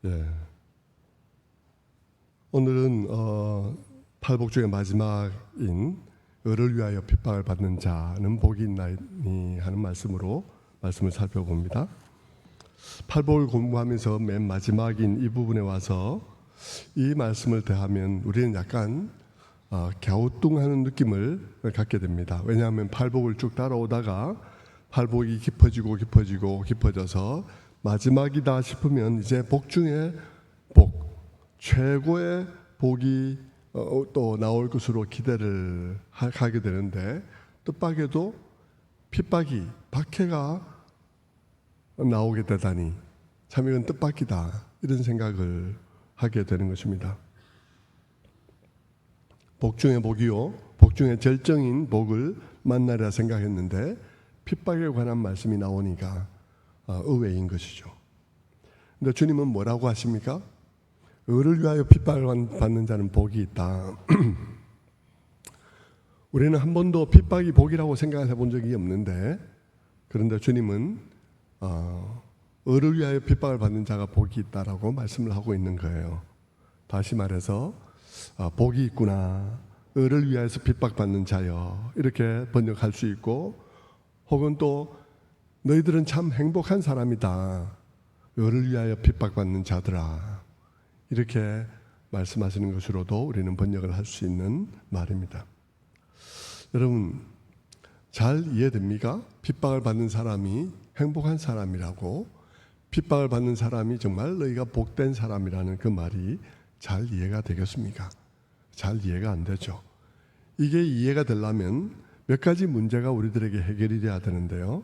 예. 오늘은 팔복 중의 마지막인 을을 위하여 핍박을 받는 자는 복이 있나니 하는 말씀으로 말씀을 살펴봅니다. 팔복을 공부하면서 맨 마지막인 이 부분에 와서 이 말씀을 대하면 우리는 약간 갸우뚱하는 느낌을 갖게 됩니다. 왜냐하면 팔복을 쭉 따라오다가 팔복이 깊어져서 마지막이다 싶으면 이제 복 중에 복, 최고의 복이 또 나올 것으로 기대를 하게 되는데, 뜻밖에도 핍박이, 박해가 나오게 되다니 참 이건 뜻밖이다, 이런 생각을 하게 되는 것입니다. 복 중에 복이요, 복 중에 절정인 복을 만나리라 생각했는데 핍박에 관한 말씀이 나오니까 의외인 것이죠. 근데 주님은 뭐라고 하십니까? 을을 위하여 핍박을 받는 자는 복이 있다. 우리는 한 번도 핍박이 복이라고 생각해 본 적이 없는데, 그런데 주님은 을을 위하여 핍박을 받는 자가 복이 있다라고 말씀을 하고 있는 거예요. 다시 말해서 복이 있구나, 을을 위하여서 핍박받는 자여, 이렇게 번역할 수 있고, 혹은 또 너희들은 참 행복한 사람이다, 을을 위하여 핍박받는 자들아, 이렇게 말씀하시는 것으로도 우리는 번역을 할 수 있는 말입니다. 여러분, 잘 이해됩니까? 핍박을 받는 사람이 행복한 사람이라고, 핍박을 받는 사람이 정말 너희가 복된 사람이라는 그 말이 잘 이해가 되겠습니까? 잘 이해가 안 되죠. 이게 이해가 되려면 몇 가지 문제가 우리들에게 해결이 돼야 되는데요.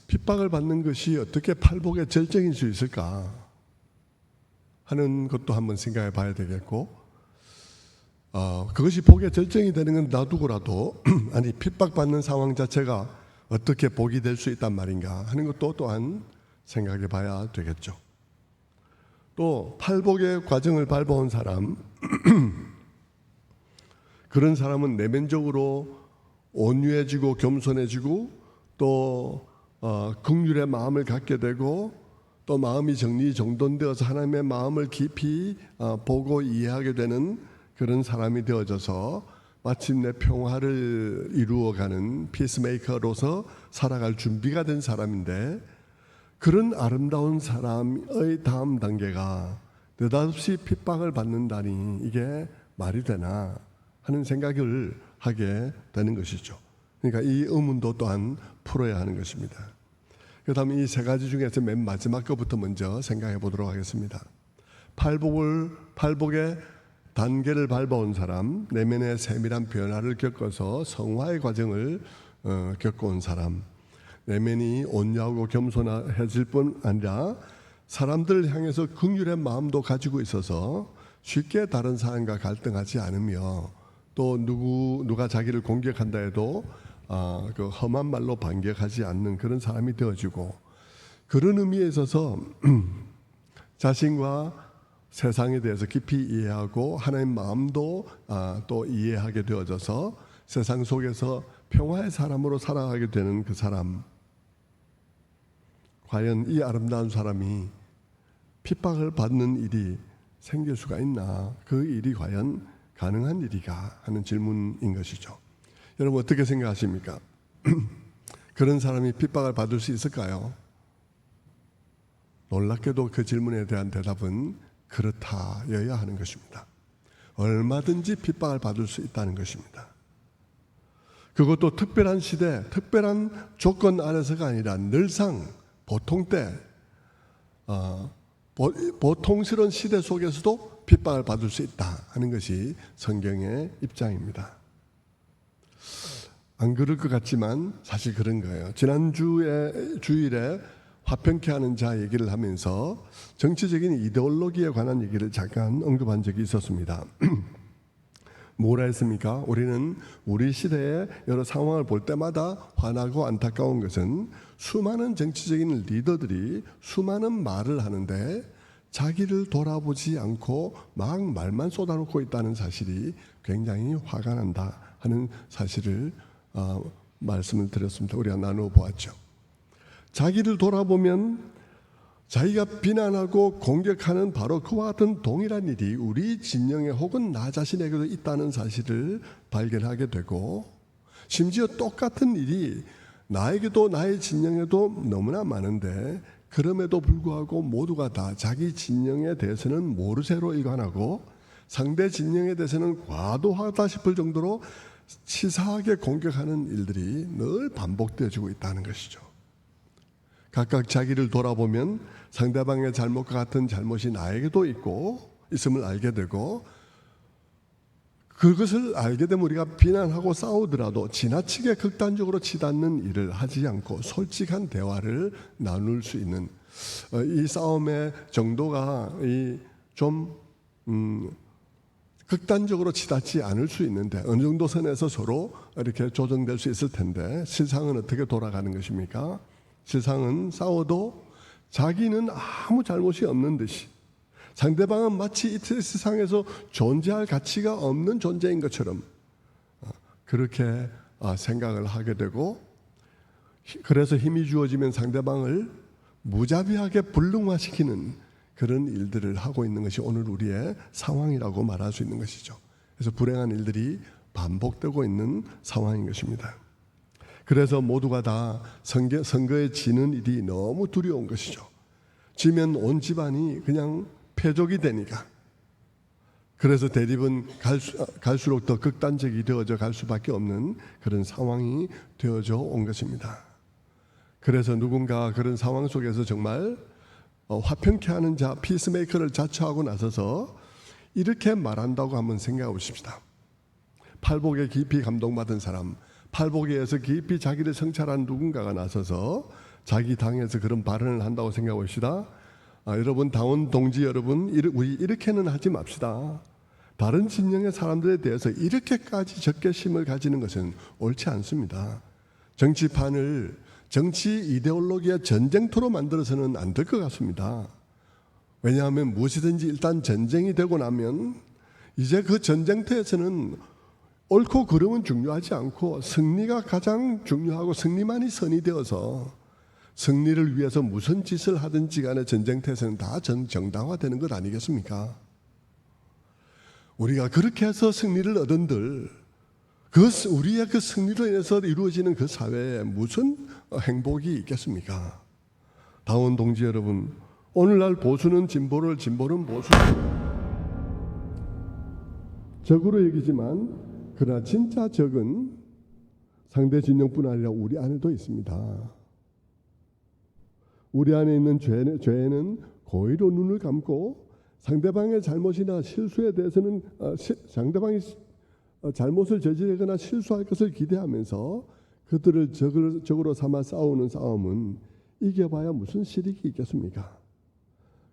핍박을 받는 것이 어떻게 팔복의 절정일 수 있을까 하는 것도 한번 생각해 봐야 되겠고, 그것이 복의 절정이 되는 건 놔두고라도 아니 핍박받는 상황 자체가 어떻게 복이 될 수 있단 말인가 하는 것도 또한 생각해 봐야 되겠죠. 또 팔복의 과정을 밟아온 사람, 그런 사람은 내면적으로 온유해지고 겸손해지고 또 긍휼의 마음을 갖게 되고, 또 마음이 정리정돈되어서 하나님의 마음을 깊이 보고 이해하게 되는 그런 사람이 되어져서 마침내 평화를 이루어가는 피스메이커로서 살아갈 준비가 된 사람인데, 그런 아름다운 사람의 다음 단계가 느닷없이 핍박을 받는다니 이게 말이 되나 하는 생각을 하게 되는 것이죠. 그러니까 이 의문도 또한 풀어야 하는 것입니다. 그 다음에 이 세 가지 중에서 맨 마지막 것부터 먼저 생각해 보도록 하겠습니다. 팔복의 단계를 밟아온 사람, 내면의 세밀한 변화를 겪어서 성화의 과정을 겪어온 사람, 내면이 온유하고 겸손해질 뿐 아니라 사람들을 향해서 긍휼의 마음도 가지고 있어서 쉽게 다른 사람과 갈등하지 않으며, 또 누가 자기를 공격한다 해도 그 험한 말로 반격하지 않는 그런 사람이 되어지고, 그런 의미에 있어서 자신과 세상에 대해서 깊이 이해하고 하나님 마음도 또 이해하게 되어져서 세상 속에서 평화의 사람으로 살아가게 되는 그 사람, 과연 이 아름다운 사람이 핍박을 받는 일이 생길 수가 있나, 그 일이 과연 가능한 일이가 하는 질문인 것이죠. 여러분 어떻게 생각하십니까? 그런 사람이 핍박을 받을 수 있을까요? 놀랍게도 그 질문에 대한 대답은 그렇다여야 하는 것입니다. 얼마든지 핍박을 받을 수 있다는 것입니다. 그것도 특별한 시대, 특별한 조건 안에서가 아니라 늘상 보통 때, 보통스러운 시대 속에서도 핍박을 받을 수 있다 하는 것이 성경의 입장입니다. 안 그럴 것 같지만 사실 그런 거예요. 주일에 화평케 하는 자 얘기를 하면서 정치적인 이데올로기에 관한 얘기를 잠깐 언급한 적이 있었습니다. 뭐라 했습니까? 우리는 우리 시대의 여러 상황을 볼 때마다 화나고 안타까운 것은 수많은 정치적인 리더들이 수많은 말을 하는데 자기를 돌아보지 않고 막 말만 쏟아놓고 있다는 사실이 굉장히 화가 난다 하는 사실을 말씀을 드렸습니다. 우리가 나누어 보았죠. 자기를 돌아보면 자기가 비난하고 공격하는 바로 그와 같은 동일한 일이 우리 진영에 혹은 나 자신에게도 있다는 사실을 발견하게 되고, 심지어 똑같은 일이 나에게도 나의 진영에도 너무나 많은데 그럼에도 불구하고 모두가 다 자기 진영에 대해서는 모르쇠로 일관하고 상대 진영에 대해서는 과도하다 싶을 정도로 치사하게 공격하는 일들이 늘 반복되어지고 있다는 것이죠. 각각 자기를 돌아보면 상대방의 잘못과 같은 잘못이 나에게도 있음을 알게 되고, 그것을 알게 되면 우리가 비난하고 싸우더라도 지나치게 극단적으로 치닫는 일을 하지 않고 솔직한 대화를 나눌 수 있는, 이 싸움의 정도가 좀 극단적으로 치닫지 않을 수 있는데 어느 정도 선에서 서로 이렇게 조정될 수 있을 텐데, 실상은 어떻게 돌아가는 것입니까? 실상은 싸워도 자기는 아무 잘못이 없는 듯이, 상대방은 마치 이 세상에서 존재할 가치가 없는 존재인 것처럼 그렇게 생각을 하게 되고, 그래서 힘이 주어지면 상대방을 무자비하게 불능화시키는 그런 일들을 하고 있는 것이 오늘 우리의 상황이라고 말할 수 있는 것이죠. 그래서 불행한 일들이 반복되고 있는 상황인 것입니다. 그래서 모두가 다 선거에 지는 일이 너무 두려운 것이죠. 지면 온 집안이 그냥 패족이 되니까. 그래서 대립은 갈수록 더 극단적이 되어져 갈 수밖에 없는 그런 상황이 되어져 온 것입니다. 그래서 누군가 그런 상황 속에서 정말 화평케 하는 자, 피스메이커를 자처하고 나서서 이렇게 말한다고 한번 생각해 보십시다. 팔복에 깊이 감동받은 사람, 팔복에 의해서 깊이 자기를 성찰한 누군가가 나서서 자기 당에서 그런 발언을 한다고 생각해 봅시다. 여러분, 당원 동지 여러분, 우리 이렇게는 하지 맙시다. 다른 진영의 사람들에 대해서 이렇게까지 적개심을 가지는 것은 옳지 않습니다. 정치판을 정치 이데올로기의 전쟁터로 만들어서는 안 될 것 같습니다. 왜냐하면 무엇이든지 일단 전쟁이 되고 나면 이제 그 전쟁터에서는 옳고 그름은 중요하지 않고 승리가 가장 중요하고 승리만이 선이 되어서 승리를 위해서 무슨 짓을 하든지 간에 전쟁터에서는 다 정당화되는 것 아니겠습니까? 우리가 그렇게 해서 승리를 얻은들 우리의 그 승리로 인해서 이루어지는 그 사회에 무슨 행복이 있겠습니까? 당원 동지 여러분, 오늘날 보수는 진보를, 진보는 보수를 적으로 여기지만, 그러나 진짜 적은 상대 진영뿐 아니라 우리 안에도 있습니다. 우리 안에 있는 죄에는 고의로 눈을 감고 상대방의 잘못이나 실수에 대해서는 상대방이 잘못을 저지르거나 실수할 것을 기대하면서 그들을 적으로 삼아 싸우는 싸움은 이겨봐야 무슨 실익이 있겠습니까?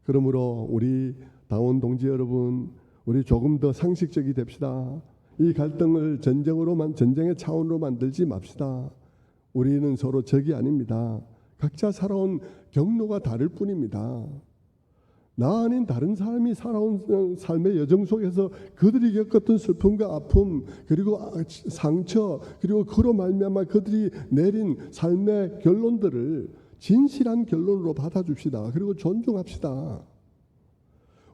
그러므로 우리 당원 동지 여러분, 우리 조금 더 상식적이 됩시다. 이 갈등을 전쟁의 차원으로 만들지 맙시다. 우리는 서로 적이 아닙니다. 각자 살아온 경로가 다를 뿐입니다. 나 아닌 다른 사람이 살아온 삶의 여정 속에서 그들이 겪었던 슬픔과 아픔, 그리고 상처, 그리고 그로 말미암아 그들이 내린 삶의 결론들을 진실한 결론으로 받아줍시다. 그리고 존중합시다.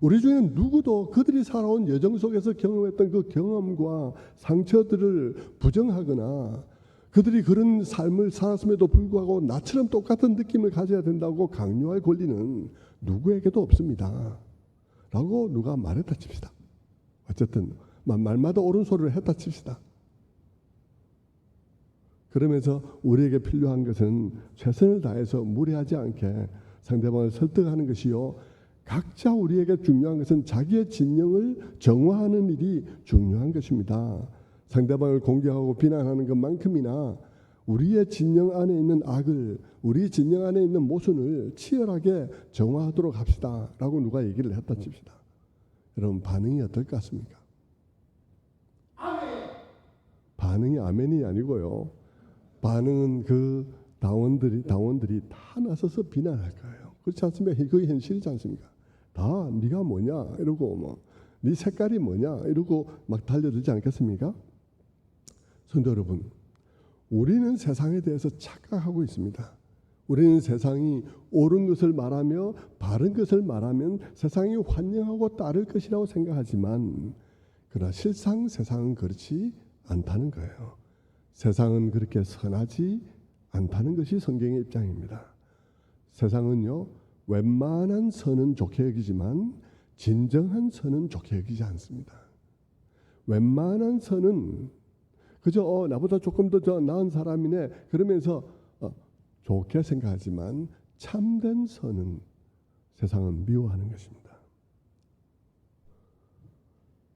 우리 중에 누구도 그들이 살아온 여정 속에서 경험했던 그 경험과 상처들을 부정하거나 그들이 그런 삶을 살았음에도 불구하고 나처럼 똑같은 느낌을 가져야 된다고 강요할 권리는 누구에게도 없습니다. 라고 누가 말했다 칩시다. 어쨌든 말마다 옳은 소리를 했다 칩시다. 그러면서 우리에게 필요한 것은 최선을 다해서 무례하지 않게 상대방을 설득하는 것이요, 각자 우리에게 중요한 것은 자기의 진영을 정화하는 일이 중요한 것입니다. 상대방을 공격하고 비난하는 것만큼이나 우리의 진영 안에 있는 악을, 우리 진영 안에 있는 모순을 치열하게 정화하도록 합시다 라고 누가 얘기를 했다 칩시다. 여러분, 반응이 어떨 것 같습니까? 아멘. 반응이 아멘이 아니고요, 반응은 그 당원들이 다 나서서 비난할 거예요. 그렇지 않습니까? 그게 현실이지 않습니까? 다 네가 뭐냐 이러고 네 색깔이 뭐냐 이러고 막 달려들지 않겠습니까? 성도 여러분, 우리는 세상에 대해서 착각하고 있습니다. 우리는 세상이 옳은 것을 말하며 바른 것을 말하면 세상이 환영하고 따를 것이라고 생각하지만, 그러나 실상 세상은 그렇지 않다는 거예요. 세상은 그렇게 선하지 않다는 것이 성경의 입장입니다. 세상은요, 웬만한 선은 좋게 여기지만 진정한 선은 좋게 여기지 않습니다. 웬만한 선은 그저 나보다 조금 더 나은 사람이네 그러면서 좋게 생각하지만, 참된 선은 세상은 미워하는 것입니다.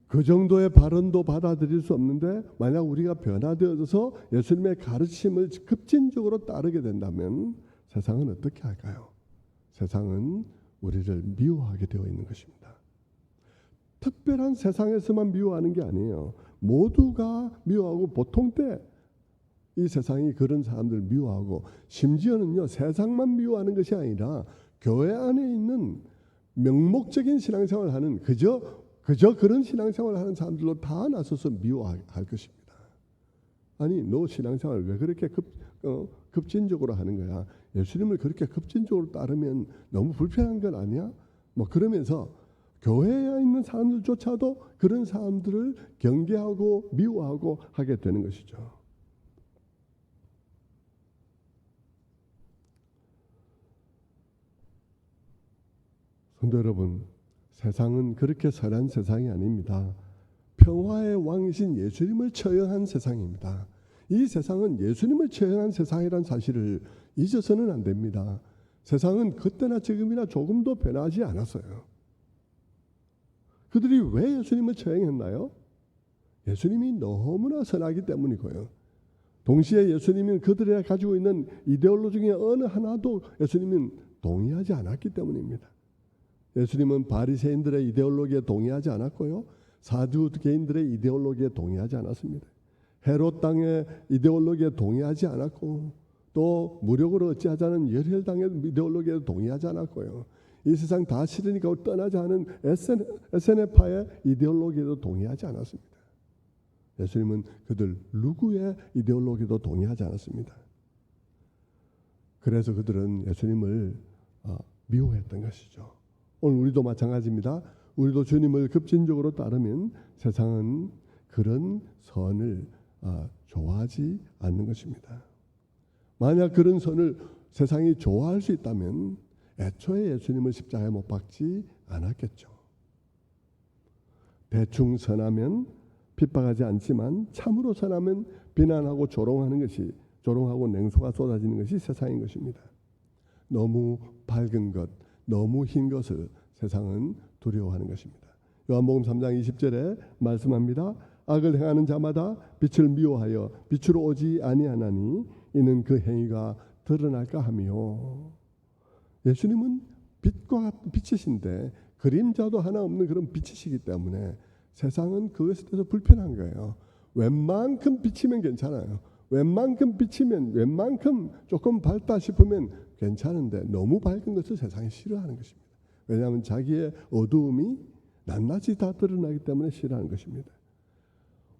그 정도의 발언도 받아들일 수 없는데, 만약 우리가 변화되어서 예수님의 가르침을 급진적으로 따르게 된다면 세상은 어떻게 할까요? 세상은 우리를 미워하게 되어 있는 것입니다. 특별한 세상에서만 미워하는 게 아니에요. 모두가 미워하고, 보통 때 이 세상이 그런 사람들을 미워하고, 심지어는요, 세상만 미워하는 것이 아니라 교회 안에 있는 명목적인 신앙생활을 하는 그저 그런 신앙생활을 하는 사람들로 다 나서서 미워할 것입니다. 아니, 너 신앙생활 왜 그렇게 급진적으로 하는 거야? 예수님을 그렇게 급진적으로 따르면 너무 불편한 건 아니야? 뭐 그러면서 교회에 있는 사람들조차도 그런 사람들을 경계하고 미워하고 하게 되는 것이죠. 성도 여러분, 세상은 그렇게 선한 세상이 아닙니다. 평화의 왕이신 예수님을 처형한 세상입니다. 이 세상은 예수님을 처형한 세상이라는 사실을 잊어서는 안 됩니다. 세상은 그때나 지금이나 조금도 변하지 않았어요. 그들이 왜 예수님을 처형했나요? 예수님이 너무나 선하기 때문이고요. 동시에 예수님은 그들이 가지고 있는 이데올로기 중에 어느 하나도 예수님은 동의하지 않았기 때문입니다. 예수님은 바리새인들의 이데올로기에 동의하지 않았고요, 사두개인들의 이데올로기에 동의하지 않았습니다. 헤롯 땅의 이데올로기에 동의하지 않았고, 또 무력으로 어찌하자는 열혈당의 이데올로기에 동의하지 않았고요, 이 세상 다 싫으니까 떠나지 않은 SNF파의 이데올로기에도 동의하지 않았습니다. 예수님은 그들 누구의 이데올로기도 동의하지 않았습니다. 그래서 그들은 예수님을 미워했던 것이죠. 오늘 우리도 마찬가지입니다. 우리도 주님을 급진적으로 따르면 세상은 그런 선을 좋아하지 않는 것입니다. 만약 그런 선을 세상이 좋아할 수 있다면 애초에 예수님을 십자가에 못 박지 않았겠죠. 대충 선하면 핍박하지 않지만 참으로 선하면 비난하고 조롱하고 냉소가 쏟아지는 것이 세상인 것입니다. 너무 밝은 것, 너무 흰 것을 세상은 두려워하는 것입니다. 요한복음 3장 20절에 말씀합니다. 악을 행하는 자마다 빛을 미워하여 빛으로 오지 아니하나니 이는 그 행위가 드러날까 하며. 예수님은 빛과 같은 빛이신데 그림자도 하나 없는 그런 빛이시기 때문에 세상은 그것에 대해서 불편한 거예요. 웬만큼 비치면 괜찮아요. 웬만큼 비치면, 웬만큼 조금 밝다 싶으면 괜찮은데 너무 밝은 것을 세상이 싫어하는 것입니다. 왜냐하면 자기의 어두움이 낱낱이 다 드러나기 때문에 싫어하는 것입니다.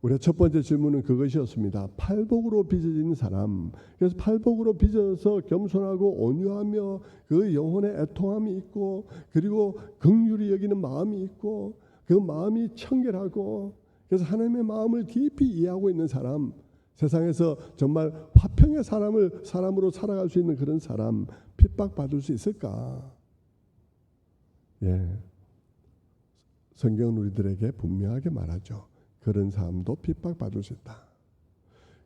우리의 첫 번째 질문은 그것이었습니다. 팔복으로 빚어진 사람. 그래서 팔복으로 빚어서 겸손하고 온유하며 그 영혼의 애통함이 있고, 그리고 긍휼히 여기는 마음이 있고, 그 마음이 청결하고, 그래서 하나님의 마음을 깊이 이해하고 있는 사람, 세상에서 정말 화평의 사람으로 살아갈 수 있는 그런 사람, 핍박받을 수 있을까? 예, 성경은 우리들에게 분명하게 말하죠. 그런 사람도 핍박받을 수 있다.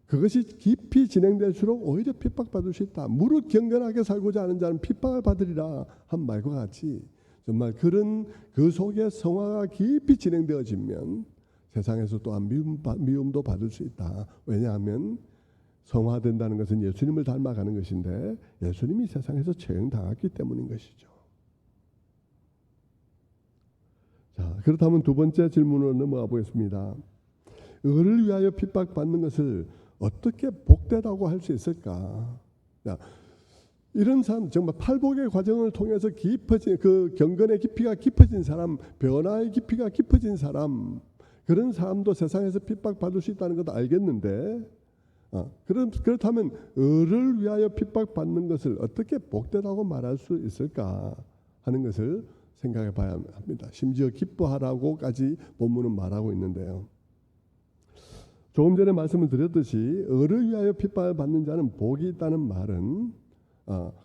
그것이 깊이 진행될수록 오히려 핍박받을 수 있다. 무릇 경건하게 살고자 하는 자는 핍박을 받으리라 한 말과 같이, 정말 그 속에 성화가 깊이 진행되어지면 세상에서 또한 미움도 받을 수 있다. 왜냐하면 성화된다는 것은 예수님을 닮아가는 것인데 예수님이 세상에서 처형당했기 때문인 것이죠. 자, 그렇다면 두 번째 질문으로 넘어가 보겠습니다. 의를 위하여 핍박받는 것을 어떻게 복되다고 할 수 있을까? 자, 이런 사람, 정말 팔복의 과정을 통해서 깊어진 그 경건의 깊이가 깊어진 사람, 변화의 깊이가 깊어진 사람, 그런 사람도 세상에서 핍박받을 수 있다는 것도 알겠는데 그렇다면 을을 위하여 핍박받는 것을 어떻게 복되다고 말할 수 있을까 하는 것을 생각해 봐야 합니다. 심지어 기뻐하라고까지 본문은 말하고 있는데요. 조금 전에 말씀을 드렸듯이 을을 위하여 핍박을 받는 자는 복이 있다는 말은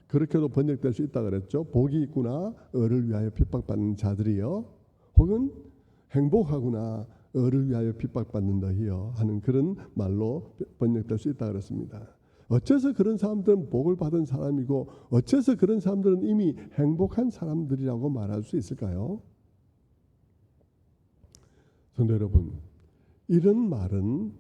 그렇게도 번역될 수 있다 그랬죠. 복이 있구나 을을 위하여 핍박받는 자들이여, 혹은 행복하구나 을을 위하여 핍박받는다히여 하는 그런 말로 번역될 수 있다 그랬습니다. 어째서 그런 사람들은 복을 받은 사람이고 어째서 그런 사람들은 이미 행복한 사람들이라고 말할 수 있을까요? 성도 여러분, 이런 말은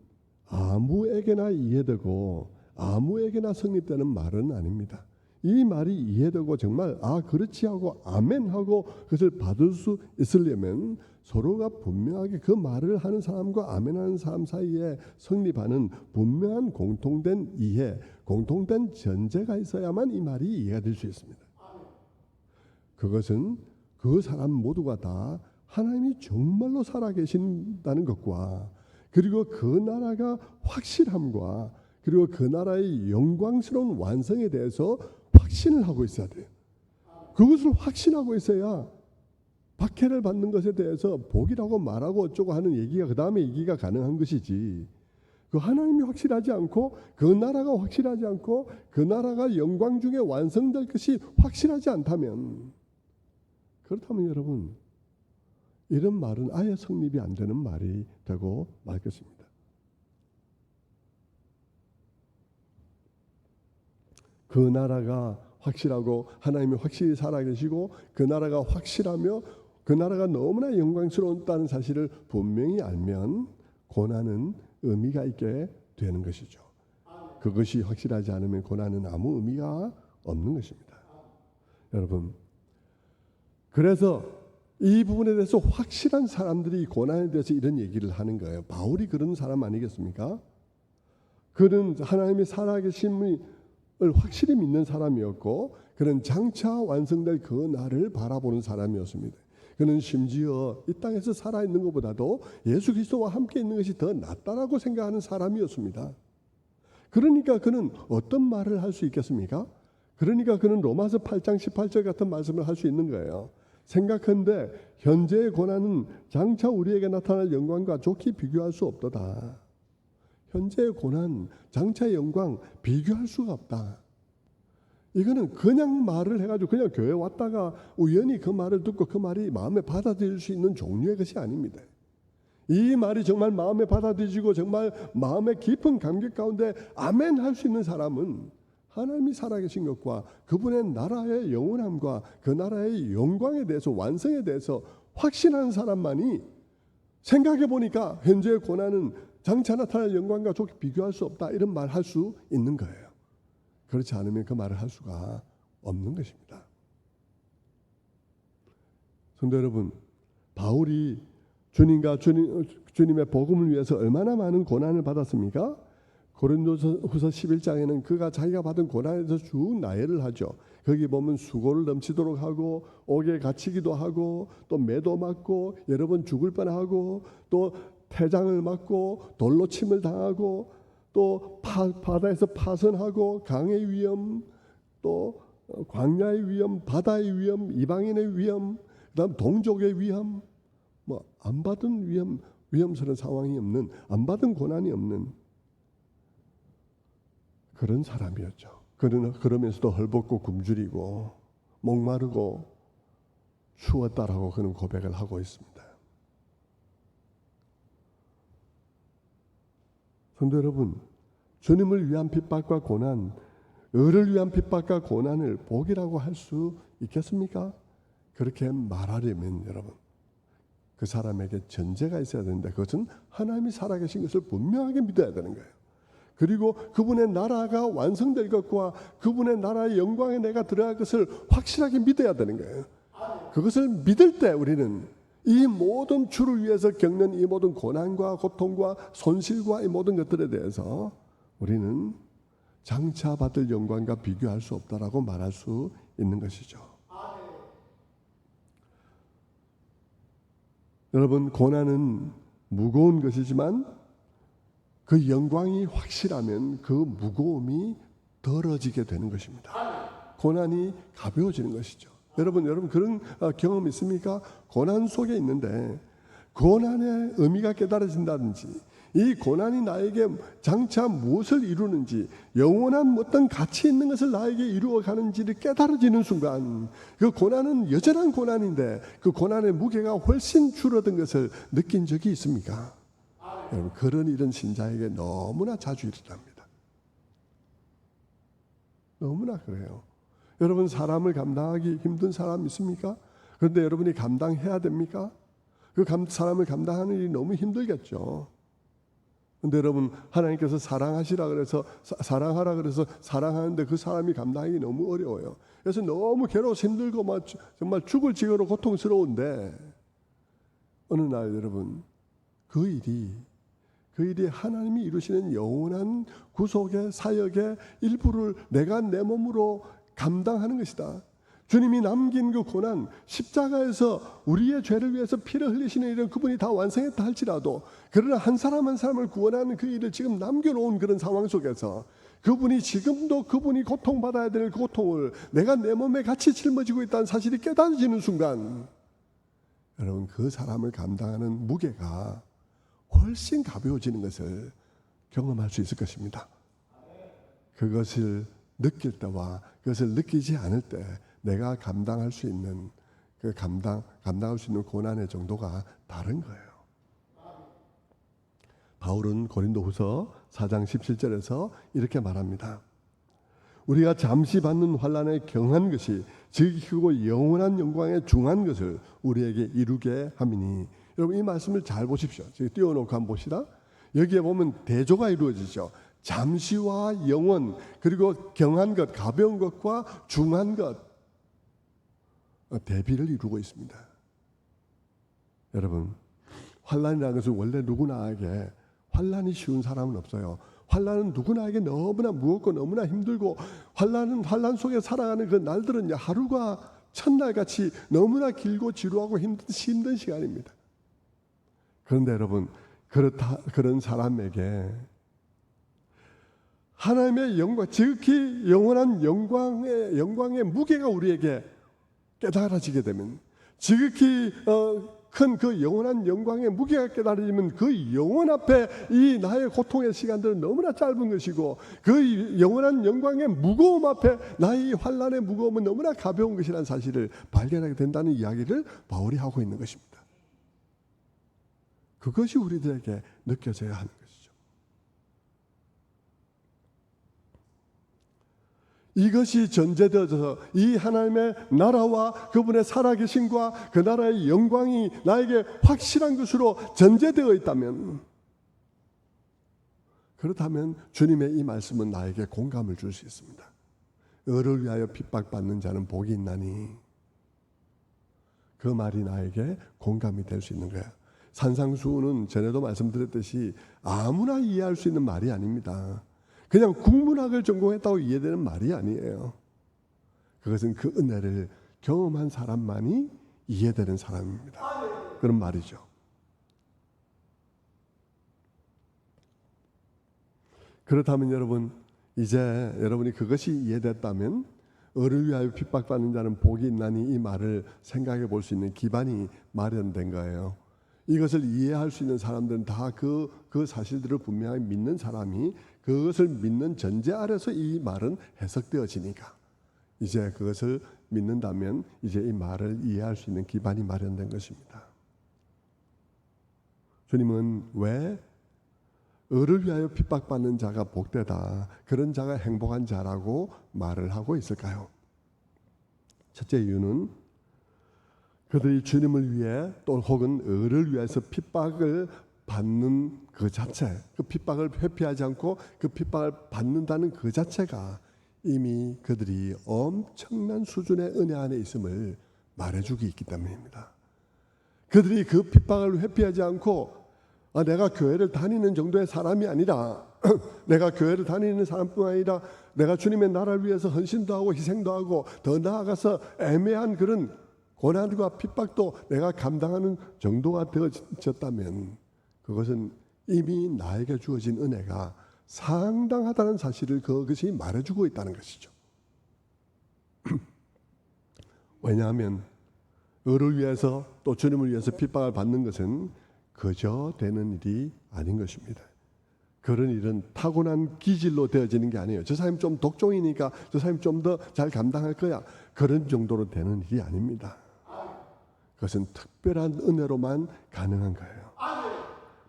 아무에게나 이해되고 아무에게나 성립되는 말은 아닙니다. 이 말이 이해되고 정말 그렇지 하고 아멘 하고 그것을 받을 수 있으려면 서로가 분명하게 그 말을 하는 사람과 아멘하는 사람 사이에 성립하는 분명한 공통된 이해, 공통된 전제가 있어야만 이 말이 이해가 될 수 있습니다. 그것은 그 사람 모두가 다 하나님이 정말로 살아계신다는 것과 그리고 그 나라가 확실함과 그리고 그 나라의 영광스러운 완성에 대해서 확신을 하고 있어야 돼요. 그것을 확신하고 있어야 박해를 받는 것에 대해서 복이라고 말하고 어쩌고 하는 얘기가 그 다음에 얘기가 가능한 것이지, 그 하나님이 확실하지 않고 그 나라가 확실하지 않고 그 나라가 영광 중에 완성될 것이 확실하지 않다면, 그렇다면 여러분 이런 말은 아예 성립이 안 되는 말이 되고 말 것입니다. 그 나라가 확실하고 하나님이 확실히 살아계시고 그 나라가 확실하며 그 나라가 너무나 영광스러웠다는 사실을 분명히 알면 고난은 의미가 있게 되는 것이죠. 그것이 확실하지 않으면 고난은 아무 의미가 없는 것입니다. 여러분, 그래서 이 부분에 대해서 확실한 사람들이 고난에 대해서 이런 얘기를 하는 거예요. 바울이 그런 사람 아니겠습니까? 그는 하나님의 살아계심을 확실히 믿는 사람이었고 그는 장차 완성될 그 날을 바라보는 사람이었습니다. 그는 심지어 이 땅에서 살아있는 것보다도 예수 그리스도와 함께 있는 것이 더 낫다라고 생각하는 사람이었습니다. 그러니까 그는 어떤 말을 할 수 있겠습니까? 그러니까 그는 로마서 8장 18절 같은 말씀을 할 수 있는 거예요. 생각한데 현재의 고난은 장차 우리에게 나타날 영광과 좋게 비교할 수 없도다. 현재의 고난, 장차의 영광 비교할 수가 없다. 이거는 그냥 말을 해가지고 그냥 교회 왔다가 우연히 그 말을 듣고 그 말이 마음에 받아들일 수 있는 종류의 것이 아닙니다. 이 말이 정말 마음에 받아들이고 정말 마음의 깊은 감격 가운데 아멘 할 수 있는 사람은 하나님이 살아계신 것과 그분의 나라의 영원함과 그 나라의 영광에 대해서 완성에 대해서 확신하는 사람만이 생각해 보니까 현재의 고난은 장차 나타날 영광과 좋게 비교할 수 없다 이런 말 할 수 있는 거예요. 그렇지 않으면 그 말을 할 수가 없는 것입니다. 성도 여러분, 바울이 주님과 주님의 복음을 위해서 얼마나 많은 고난을 받았습니까? 고린도후서 11장에는 그가 자기가 받은 고난에 대해서 쭉 나열을 하죠. 거기 보면 수고를 넘치도록 하고 옥에 갇히기도 하고 또 매도 맞고 여러 번 죽을 뻔하고 또 태장을 맞고 돌로 침을 당하고 또 바다에서 파선하고 강의 위험, 또 광야의 위험, 바다의 위험, 이방인의 위험, 그다음 동족의 위험, 뭐 안 받은 위험스러운 상황이 없는, 안 받은 고난이 없는 그런 사람이었죠. 그는 그러면서도 헐벗고 굶주리고 목마르고 추웠다라고 그는 고백을 하고 있습니다. 성도 여러분, 주님을 위한 핍박과 고난, 을을 위한 핍박과 고난을 복이라고 할 수 있겠습니까? 그렇게 말하려면 여러분, 그 사람에게 전제가 있어야 되는데 그것은 하나님이 살아계신 것을 분명하게 믿어야 되는 거예요. 그리고 그분의 나라가 완성될 것과 그분의 나라의 영광에 내가 들어갈 것을 확실하게 믿어야 되는 거예요. 그것을 믿을 때 우리는 이 모든 주를 위해서 겪는 이 모든 고난과 고통과 손실과 이 모든 것들에 대해서 우리는 장차 받을 영광과 비교할 수 없다라고 말할 수 있는 것이죠. 여러분, 고난은 무거운 것이지만 그 영광이 확실하면 그 무거움이 덜어지게 되는 것입니다. 고난이 가벼워지는 것이죠. 여러분 그런 경험 있습니까? 고난 속에 있는데 고난의 의미가 깨달아진다든지 이 고난이 나에게 장차 무엇을 이루는지 영원한 어떤 가치 있는 것을 나에게 이루어가는지를 깨달아지는 순간 그 고난은 여전한 고난인데 그 고난의 무게가 훨씬 줄어든 것을 느낀 적이 있습니까? 여러분 그런 일은 신자에게 너무나 자주 일어납니다. 너무나 그래요. 여러분 사람을 감당하기 힘든 사람 있습니까? 그런데 여러분이 감당해야 됩니까? 그 사람을 감당하는 일이 너무 힘들겠죠. 그런데 여러분 하나님께서 사랑하시라 그래서 사랑하라 그래서 사랑하는데 그 사람이 감당하기 너무 어려워요. 그래서 너무 괴로워서 힘들고 막 정말 죽을 지경으로 고통스러운데 어느 날 여러분 그 일이 하나님이 이루시는 영원한 구속의 사역의 일부를 내가 내 몸으로 감당하는 것이다. 주님이 남긴 그 고난, 십자가에서 우리의 죄를 위해서 피를 흘리시는 일은 그분이 다 완성했다 할지라도 그러나 한 사람 한 사람을 구원하는 그 일을 지금 남겨놓은 그런 상황 속에서 그분이 지금도 그분이 고통받아야 될 그 고통을 내가 내 몸에 같이 짊어지고 있다는 사실이 깨달아지는 순간 여러분 그 사람을 감당하는 무게가 훨씬 가벼워지는 것을 경험할 수 있을 것입니다. 그것을 느낄 때와 그것을 느끼지 않을 때 내가 감당할 수 있는 그 감당할 수 있는 고난의 정도가 다른 거예요. 바울은 고린도후서 4장 17절에서 이렇게 말합니다. 우리가 잠시 받는 환난에 경한 것이 지극히고 영원한 영광에 중한 것을 우리에게 이루게 함이니. 여러분 이 말씀을 잘 보십시오. 제가 띄워놓고 한번 봅시다. 여기에 보면 대조가 이루어지죠. 잠시와 영원 그리고 경한 것, 가벼운 것과 중한 것 대비를 이루고 있습니다. 여러분 환난이라는 것은 원래 누구나에게 환난이 쉬운 사람은 없어요. 환난은 누구나에게 너무나 무겁고 너무나 힘들고 환난 속에 살아가는 그 날들은 하루가 첫날같이 너무나 길고 지루하고 힘든 시간입니다. 그런데 여러분 그런 사람에게 하나님의 영광, 지극히 영원한 영광의 무게가 우리에게 깨달아지게 되면 지극히 큰 그 영원한 영광의 무게가 깨달아지면 그 영원 앞에 이 나의 고통의 시간들은 너무나 짧은 것이고 그 영원한 영광의 무거움 앞에 나의 환난의 무거움은 너무나 가벼운 것이라는 사실을 발견하게 된다는 이야기를 바울이 하고 있는 것입니다. 그것이 우리들에게 느껴져야 하는 것이죠. 이것이 전제되어서 이 하나님의 나라와 그분의 살아계심과 그 나라의 영광이 나에게 확실한 것으로 전제되어 있다면 그렇다면 주님의 이 말씀은 나에게 공감을 줄 수 있습니다. 의를 위하여 핍박받는 자는 복이 있나니 그 말이 나에게 공감이 될 수 있는 거예요. 산상수훈은 전에도 말씀드렸듯이 아무나 이해할 수 있는 말이 아닙니다. 그냥 국문학을 전공했다고 이해되는 말이 아니에요. 그것은 그 은혜를 경험한 사람만이 이해되는 사람입니다. 그런 말이죠. 그렇다면 여러분 이제 여러분이 그것이 이해됐다면 의를 위하여 핍박받는 자는 복이 있나니 이 말을 생각해 볼 수 있는 기반이 마련된 거예요. 이것을 이해할 수 있는 사람들은 다 그 사실들을 분명히 믿는 사람이 그것을 믿는 전제 아래서 이 말은 해석되어지니까 이제 그것을 믿는다면 이제 이 말을 이해할 수 있는 기반이 마련된 것입니다. 주님은 왜 의를 위하여 핍박받는 자가 복되다, 그런 자가 행복한 자라고 말을 하고 있을까요? 첫째 이유는 그들이 주님을 위해 또 혹은 의를 위해서 핍박을 받는 그 자체, 그 핍박을 회피하지 않고 그 핍박을 받는다는 그 자체가 이미 그들이 엄청난 수준의 은혜 안에 있음을 말해주기 있기 때문입니다. 그들이 그 핍박을 회피하지 않고 내가 교회를 다니는 정도의 사람이 아니라 내가 교회를 다니는 사람뿐 아니라 내가 주님의 나라를 위해서 헌신도 하고 희생도 하고 더 나아가서 애매한 그런 고난과 핍박도 내가 감당하는 정도가 되어졌다면 그것은 이미 나에게 주어진 은혜가 상당하다는 사실을 그것이 말해주고 있다는 것이죠. 왜냐하면 의를 위해서 또 주님을 위해서 핍박을 받는 것은 그저 되는 일이 아닌 것입니다. 그런 일은 타고난 기질로 되어지는 게 아니에요. 저 사람이 좀 독종이니까 저 사람이 좀 더 잘 감당할 거야. 그런 정도로 되는 일이 아닙니다. 그것은 특별한 은혜로만 가능한 거예요.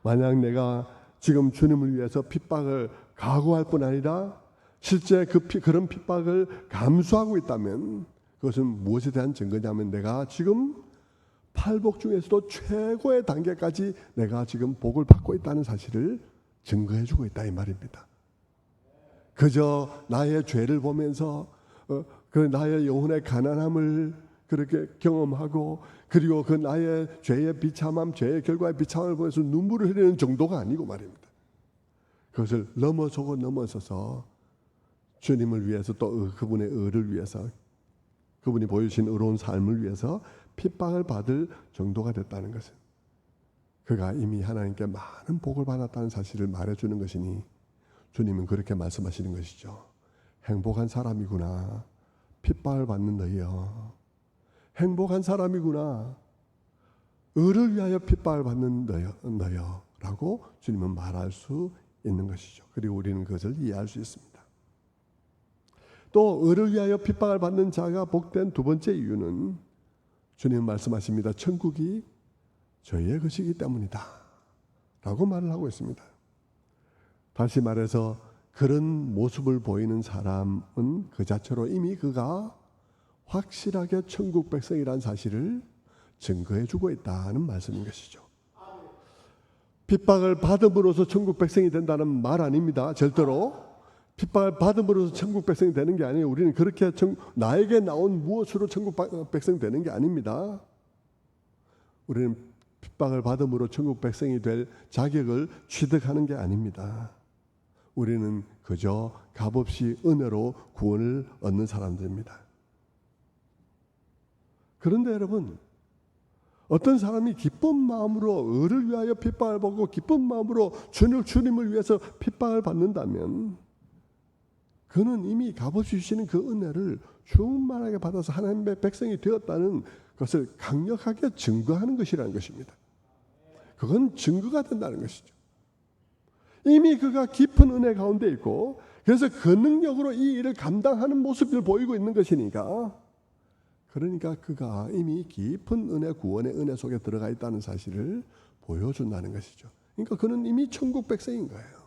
만약 내가 지금 주님을 위해서 핍박을 각오할 뿐 아니라 실제 그런 핍박을 감수하고 있다면 그것은 무엇에 대한 증거냐면 내가 지금 팔복 중에서도 최고의 단계까지 내가 지금 복을 받고 있다는 사실을 증거해주고 있다 이 말입니다. 그저 나의 죄를 보면서 그 나의 영혼의 가난함을 그렇게 경험하고 그리고 그 나의 죄의 비참함, 죄의 결과의 비참함을 보면서 눈물을 흘리는 정도가 아니고 말입니다. 그것을 넘어서서 주님을 위해서 또 그분의 의를 위해서 그분이 보여주신 의로운 삶을 위해서 핍박을 받을 정도가 됐다는 것은 그가 이미 하나님께 많은 복을 받았다는 사실을 말해주는 것이니 주님은 그렇게 말씀하시는 것이죠. 행복한 사람이구나. 핍박을 받는 너희여. 행복한 사람이구나. 의를 위하여 핍박을 받는 너희여 라고 주님은 말할 수 있는 것이죠. 그리고 우리는 그것을 이해할 수 있습니다. 또 의를 위하여 핍박을 받는 자가 복된 두 번째 이유는 주님은 말씀하십니다. 천국이 저희의 것이기 때문이다 라고 말을 하고 있습니다. 다시 말해서 그런 모습을 보이는 사람은 그 자체로 이미 그가 확실하게 천국 백성이라는 사실을 증거해 주고 있다는 말씀인 것이죠. 핍박을 받음으로써 천국 백성이 된다는 말 아닙니다. 절대로 핍박을 받음으로써 천국 백성이 되는 게 아니에요. 우리는 그렇게 나에게 나온 무엇으로 천국 백성이 되는 게 아닙니다. 우리는 핍박을 받음으로 천국 백성이 될 자격을 취득하는 게 아닙니다. 우리는 그저 값없이 은혜로 구원을 얻는 사람들입니다. 그런데 여러분, 어떤 사람이 기쁜 마음으로 의를 위하여 핍박을 받고 기쁜 마음으로 주님을 위해서 핍박을 받는다면 그는 이미 값없이 주시는 그 은혜를 충만하게 받아서 하나님의 백성이 되었다는 것을 강력하게 증거하는 것이라는 것입니다. 그건 증거가 된다는 것이죠. 이미 그가 깊은 은혜 가운데 있고 그래서 그 능력으로 이 일을 감당하는 모습을 보이고 있는 것이니까 그러니까 그가 이미 깊은 은혜 구원의 은혜 속에 들어가 있다는 사실을 보여준다는 것이죠. 그러니까 그는 이미 천국 백성인 거예요.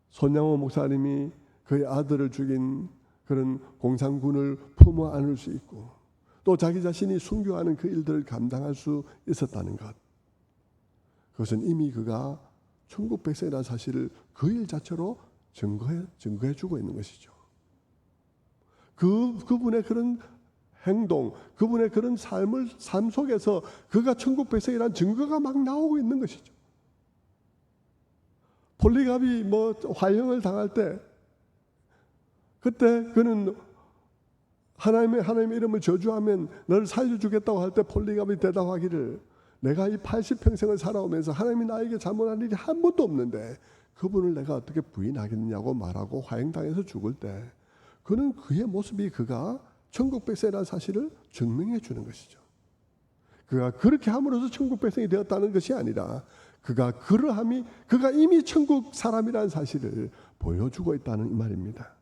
손양호 목사님이 그의 아들을 죽인 그런 공산군을 품어 안을 수 있고 또 자기 자신이 순교하는 그 일들을 감당할 수 있었다는 것, 그것은 이미 그가 천국 백성이라는 사실을 그 일 자체로 증거해 주고 있는 것이죠. 그분의 그런 행동, 그분의 그런 삶 속에서 그가 천국 백성이라는 증거가 막 나오고 있는 것이죠. 폴리갑이 화형을 당할 때 그때 그는 하나님의 이름을 저주하면 너를 살려주겠다고 할 때 폴리갑이 대답하기를 내가 이 80평생을 살아오면서 하나님이 나에게 잘못한 일이 한 번도 없는데 그분을 내가 어떻게 부인하겠냐고 말하고 화형당해서 죽을 때 그는 그의 모습이 그가 천국 백성이라는 사실을 증명해 주는 것이죠. 그가 그렇게 함으로써 천국 백성이 되었다는 것이 아니라 그가 이미 천국 사람이라는 사실을 보여주고 있다는 이 말입니다.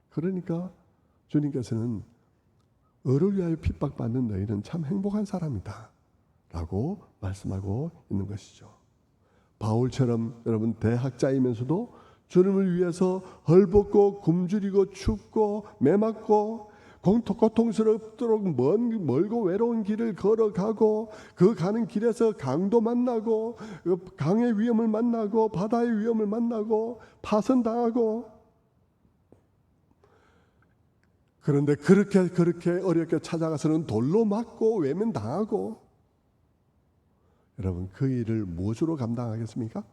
그러니까 주님께서는 의를 위하여 핍박받는 너희는 참 행복한 사람이다 라고 말씀하고 있는 것이죠. 바울처럼 여러분 대학자이면서도 주님을 위해서 헐벗고 굶주리고 춥고 매맞고 고통스럽도록 멀고 외로운 길을 걸어가고 그 가는 길에서 강도 만나고 강의 위험을 만나고 바다의 위험을 만나고 파선당하고 그런데 그렇게 어렵게 찾아가서는 돌로 맞고 외면당하고 여러분 그 일을 무엇으로 감당하겠습니까?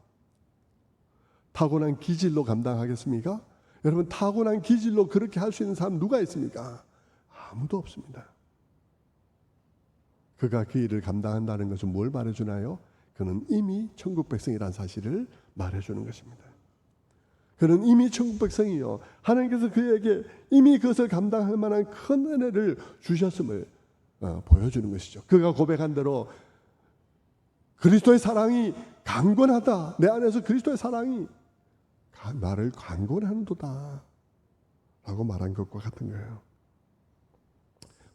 타고난 기질로 감당하겠습니까? 여러분 타고난 기질로 그렇게 할 수 있는 사람 누가 있습니까? 아무도 없습니다. 그가 그 일을 감당한다는 것은 뭘 말해주나요? 그는 이미 천국 백성이라는 사실을 말해주는 것입니다. 그는 이미 천국 백성이요, 하나님께서 그에게 이미 그것을 감당할 만한 큰 은혜를 주셨음을 보여주는 것이죠. 그가 고백한 대로 그리스도의 사랑이 강권하다, 내 안에서 그리스도의 사랑이 나를 강권하는도다 라고 말한 것과 같은 거예요.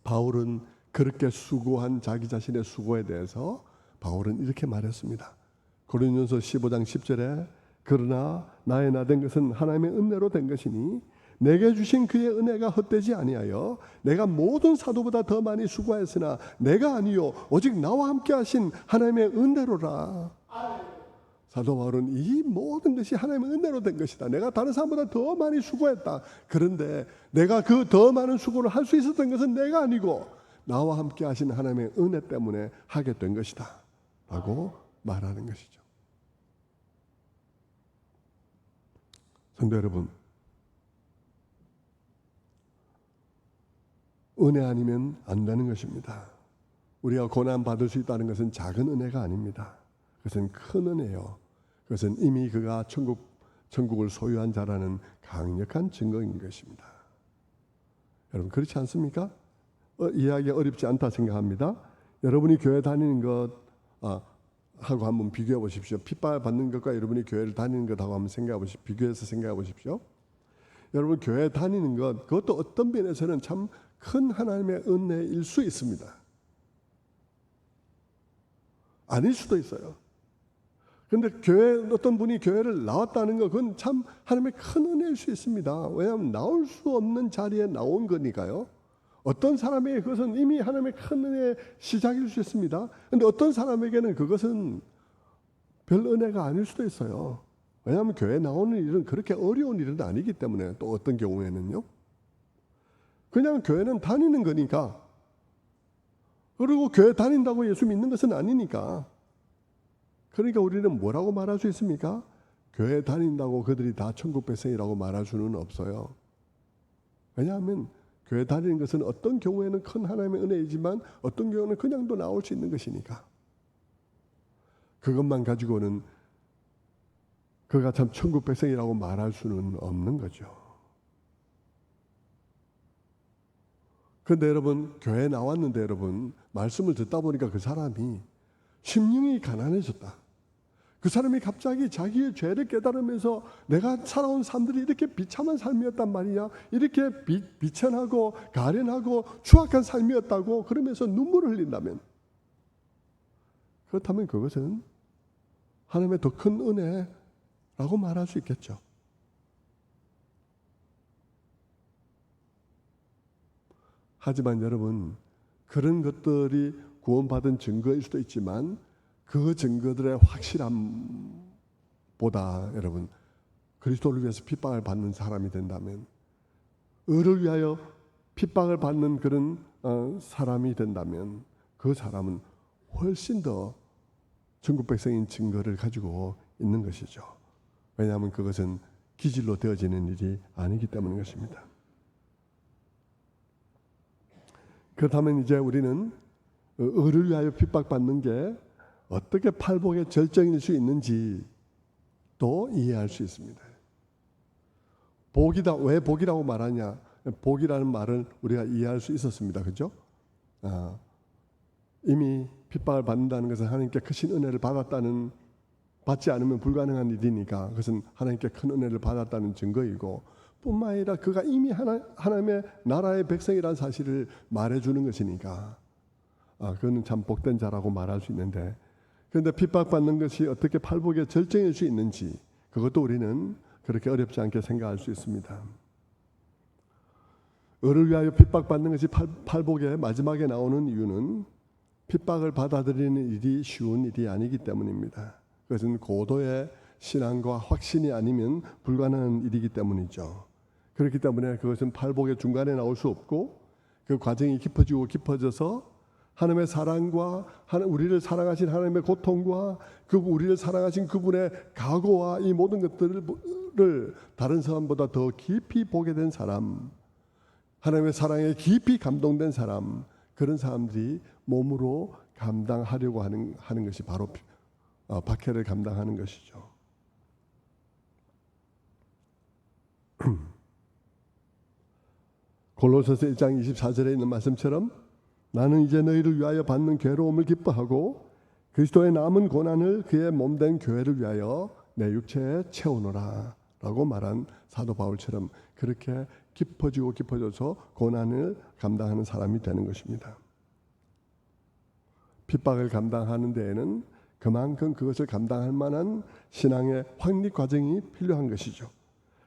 바울은 그렇게 수고한 자기 자신의 수고에 대해서 바울은 이렇게 말했습니다. 고린도전서 15장 10절에 그러나 나의 나 된 것은 하나님의 은혜로 된 것이니 내게 주신 그의 은혜가 헛되지 아니하여 내가 모든 사도보다 더 많이 수고하였으나 내가 아니요 오직 나와 함께 하신 하나님의 은혜로라. 사도 바울은 이 모든 것이 하나님의 은혜로 된 것이다. 내가 다른 사람보다 더 많이 수고했다. 그런데 내가 그 더 많은 수고를 할 수 있었던 것은 내가 아니고 나와 함께 하신 하나님의 은혜 때문에 하게 된 것이다 라고 말하는 것이죠. 성도 여러분, 은혜 아니면 안 되는 것입니다. 우리가 고난 받을 수 있다는 것은 작은 은혜가 아닙니다. 그것은 큰 은혜요. 그것은 이미 그가 천국을 소유한 자라는 강력한 증거인 것입니다. 여러분 그렇지 않습니까? 이해하기 어렵지 않다 생각합니다. 여러분이 교회 다니는 것 하고 한번 비교해 보십시오. 핍박을 받는 것과 여러분이 교회를 다니는 것하고 한번 비교해서 생각해 보십시오. 여러분 교회 다니는 것, 그것도 어떤 면에서는 참 큰 하나님의 은혜일 수 있습니다. 아닐 수도 있어요. 그런데 어떤 분이 교회를 나왔다는 것, 그건 참 하나님의 큰 은혜일 수 있습니다. 왜냐하면 나올 수 없는 자리에 나온 거니까요. 어떤 사람에게 그것은 이미 하나님의 큰 은혜의 시작일 수 있습니다. 그런데 어떤 사람에게는 그것은 별 은혜가 아닐 수도 있어요. 왜냐하면 교회 나오는 일은 그렇게 어려운 일은 아니기 때문에. 또 어떤 경우에는요, 그냥 교회는 다니는 거니까, 그리고 교회 다닌다고 예수 믿는 것은 아니니까. 그러니까 우리는 뭐라고 말할 수 있습니까? 교회 다닌다고 그들이 다 천국 백성이라고 말할 수는 없어요. 왜냐하면 교회 다니는 것은 어떤 경우에는 큰 하나님의 은혜이지만 어떤 경우는 그냥도 나올 수 있는 것이니까, 그것만 가지고는 그가 참 천국 백성이라고 말할 수는 없는 거죠. 그런데 여러분, 교회에 나왔는데 여러분, 말씀을 듣다 보니까 그 사람이 심령이 가난해졌다. 그 사람이 갑자기 자기의 죄를 깨달으면서 내가 살아온 삶들이 이렇게 비참한 삶이었단 말이냐, 이렇게 비천하고 가련하고 추악한 삶이었다고 그러면서 눈물을 흘린다면, 그렇다면 그것은 하나님의 더 큰 은혜라고 말할 수 있겠죠. 하지만 여러분, 그런 것들이 구원받은 증거일 수도 있지만 그 증거들의 확실함보다 여러분, 그리스도를 위해서 핍박을 받는 사람이 된다면, 의를 위하여 핍박을 받는 그런 사람이 된다면 그 사람은 훨씬 더 천국 백성인 증거를 가지고 있는 것이죠. 왜냐하면 그것은 기질로 되어지는 일이 아니기 때문인 것입니다. 그렇다면 이제 우리는 의를 위하여 핍박받는 게 어떻게 팔복의 절정일 수 있는지 또 이해할 수 있습니다. 복이다. 왜 복이라고 말하냐? 복이라는 말을 우리가 이해할 수 있었습니다. 그렇죠? 이미 핍박을 받는다는 것은 하나님께 크신 은혜를 받지 않으면 불가능한 일이니까 그것은 하나님께 큰 은혜를 받았다는 증거이고, 뿐만 아니라 그가 이미 하나님의 나라의 백성이라는 사실을 말해주는 것이니까 그는 참 복된 자라고 말할 수 있는데, 그런데 핍박받는 것이 어떻게 팔복의 절정일 수 있는지, 그것도 우리는 그렇게 어렵지 않게 생각할 수 있습니다. 의를 위하여 핍박받는 것이 팔복의 마지막에 나오는 이유는 핍박을 받아들이는 일이 쉬운 일이 아니기 때문입니다. 그것은 고도의 신앙과 확신이 아니면 불가능한 일이기 때문이죠. 그렇기 때문에 그것은 팔복의 중간에 나올 수 없고, 그 과정이 깊어지고 깊어져서 하나님의 사랑과 우리를 사랑하신 하나님의 고통과 우리를 사랑하신 그분의 각오와 이 모든 것들을 다른 사람보다 더 깊이 보게 된 사람, 하나님의 사랑에 깊이 감동된 사람, 그런 사람들이 몸으로 감당하려고 하는 것이 바로 박해를 감당하는 것이죠. 골로새서 1장 24절에 있는 말씀처럼 나는 이제 너희를 위하여 받는 괴로움을 기뻐하고 그리스도의 남은 고난을 그의 몸된 교회를 위하여 내 육체에 채우노라 라고 말한 사도 바울처럼 그렇게 깊어져서 고난을 감당하는 사람이 되는 것입니다. 핍박을 감당하는 데에는 그만큼 그것을 감당할 만한 신앙의 확립 과정이 필요한 것이죠.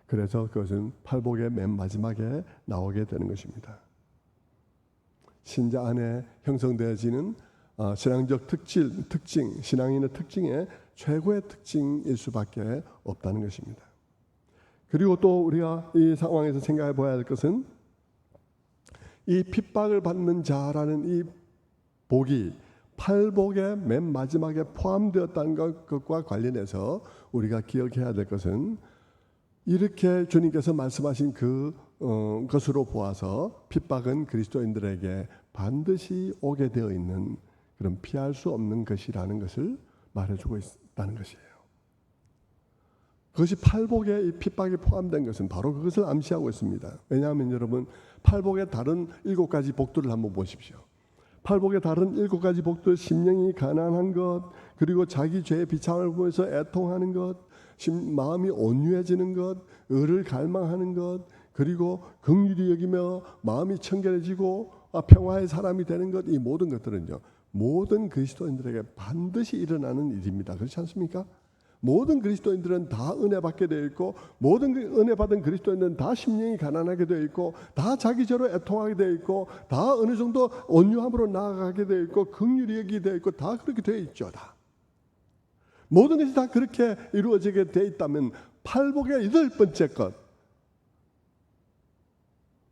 그래서 그것은 팔복의 맨 마지막에 나오게 되는 것입니다. 신자 안에 형성되어지는 신앙적 특징, 신앙인의 특징의 최고의 특징일 수밖에 없다는 것입니다. 그리고 또 우리가 이 상황에서 생각해 봐야 할 것은 이 핍박을 받는 자라는 이 복이 팔복의 맨 마지막에 포함되었다는 것과 관련해서 우리가 기억해야 될 것은 이렇게 주님께서 말씀하신 것으로 보아서 핍박은 그리스도인들에게 반드시 오게 되어 있는 그런 피할 수 없는 것이라는 것을 말해주고 있다는 것이에요. 그것이 팔복에 이 핍박이 포함된 것은 바로 그것을 암시하고 있습니다. 왜냐하면 여러분 팔복의 다른 7가지 복들을 한번 보십시오. 팔복의 다른 7가지 복들, 심령이 가난한 것, 그리고 자기 죄의 비참을 보면서 애통하는 것, 마음이 온유해지는 것, 의를 갈망하는 것, 그리고 긍휼히 여기며 마음이 청결해지고 평화의 사람이 되는 것, 이 모든 것들은요 모든 그리스도인들에게 반드시 일어나는 일입니다. 그렇지 않습니까? 모든 그리스도인들은 다 은혜 받게 되어 있고 모든 은혜 받은 그리스도인들은 다 심령이 가난하게 되어 있고 다 자기 죄로 애통하게 되어 있고 다 어느 정도 온유함으로 나아가게 되어 있고 긍휼히 여기게 되어 있고 다 그렇게 되어 있죠. 다 모든 것이 다 그렇게 이루어지게 되어 있다면 팔복의 8번째 것,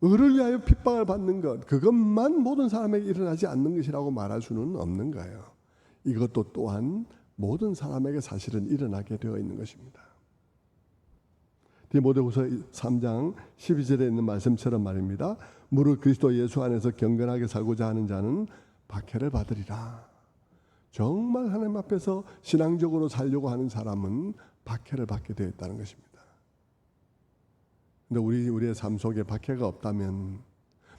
의를 위하여 핍박을 받는 것, 그것만 모든 사람에게 일어나지 않는 것이라고 말할 수는 없는 거예요. 이것도 또한 모든 사람에게 사실은 일어나게 되어 있는 것입니다. 디모데후서 3장 12절에 있는 말씀처럼 말입니다. 무릇 그리스도 예수 안에서 경건하게 살고자 하는 자는 박해를 받으리라. 정말 하나님 앞에서 신앙적으로 살려고 하는 사람은 박해를 받게 되어 있다는 것입니다. 근데 우리의 삶 속에 박해가 없다면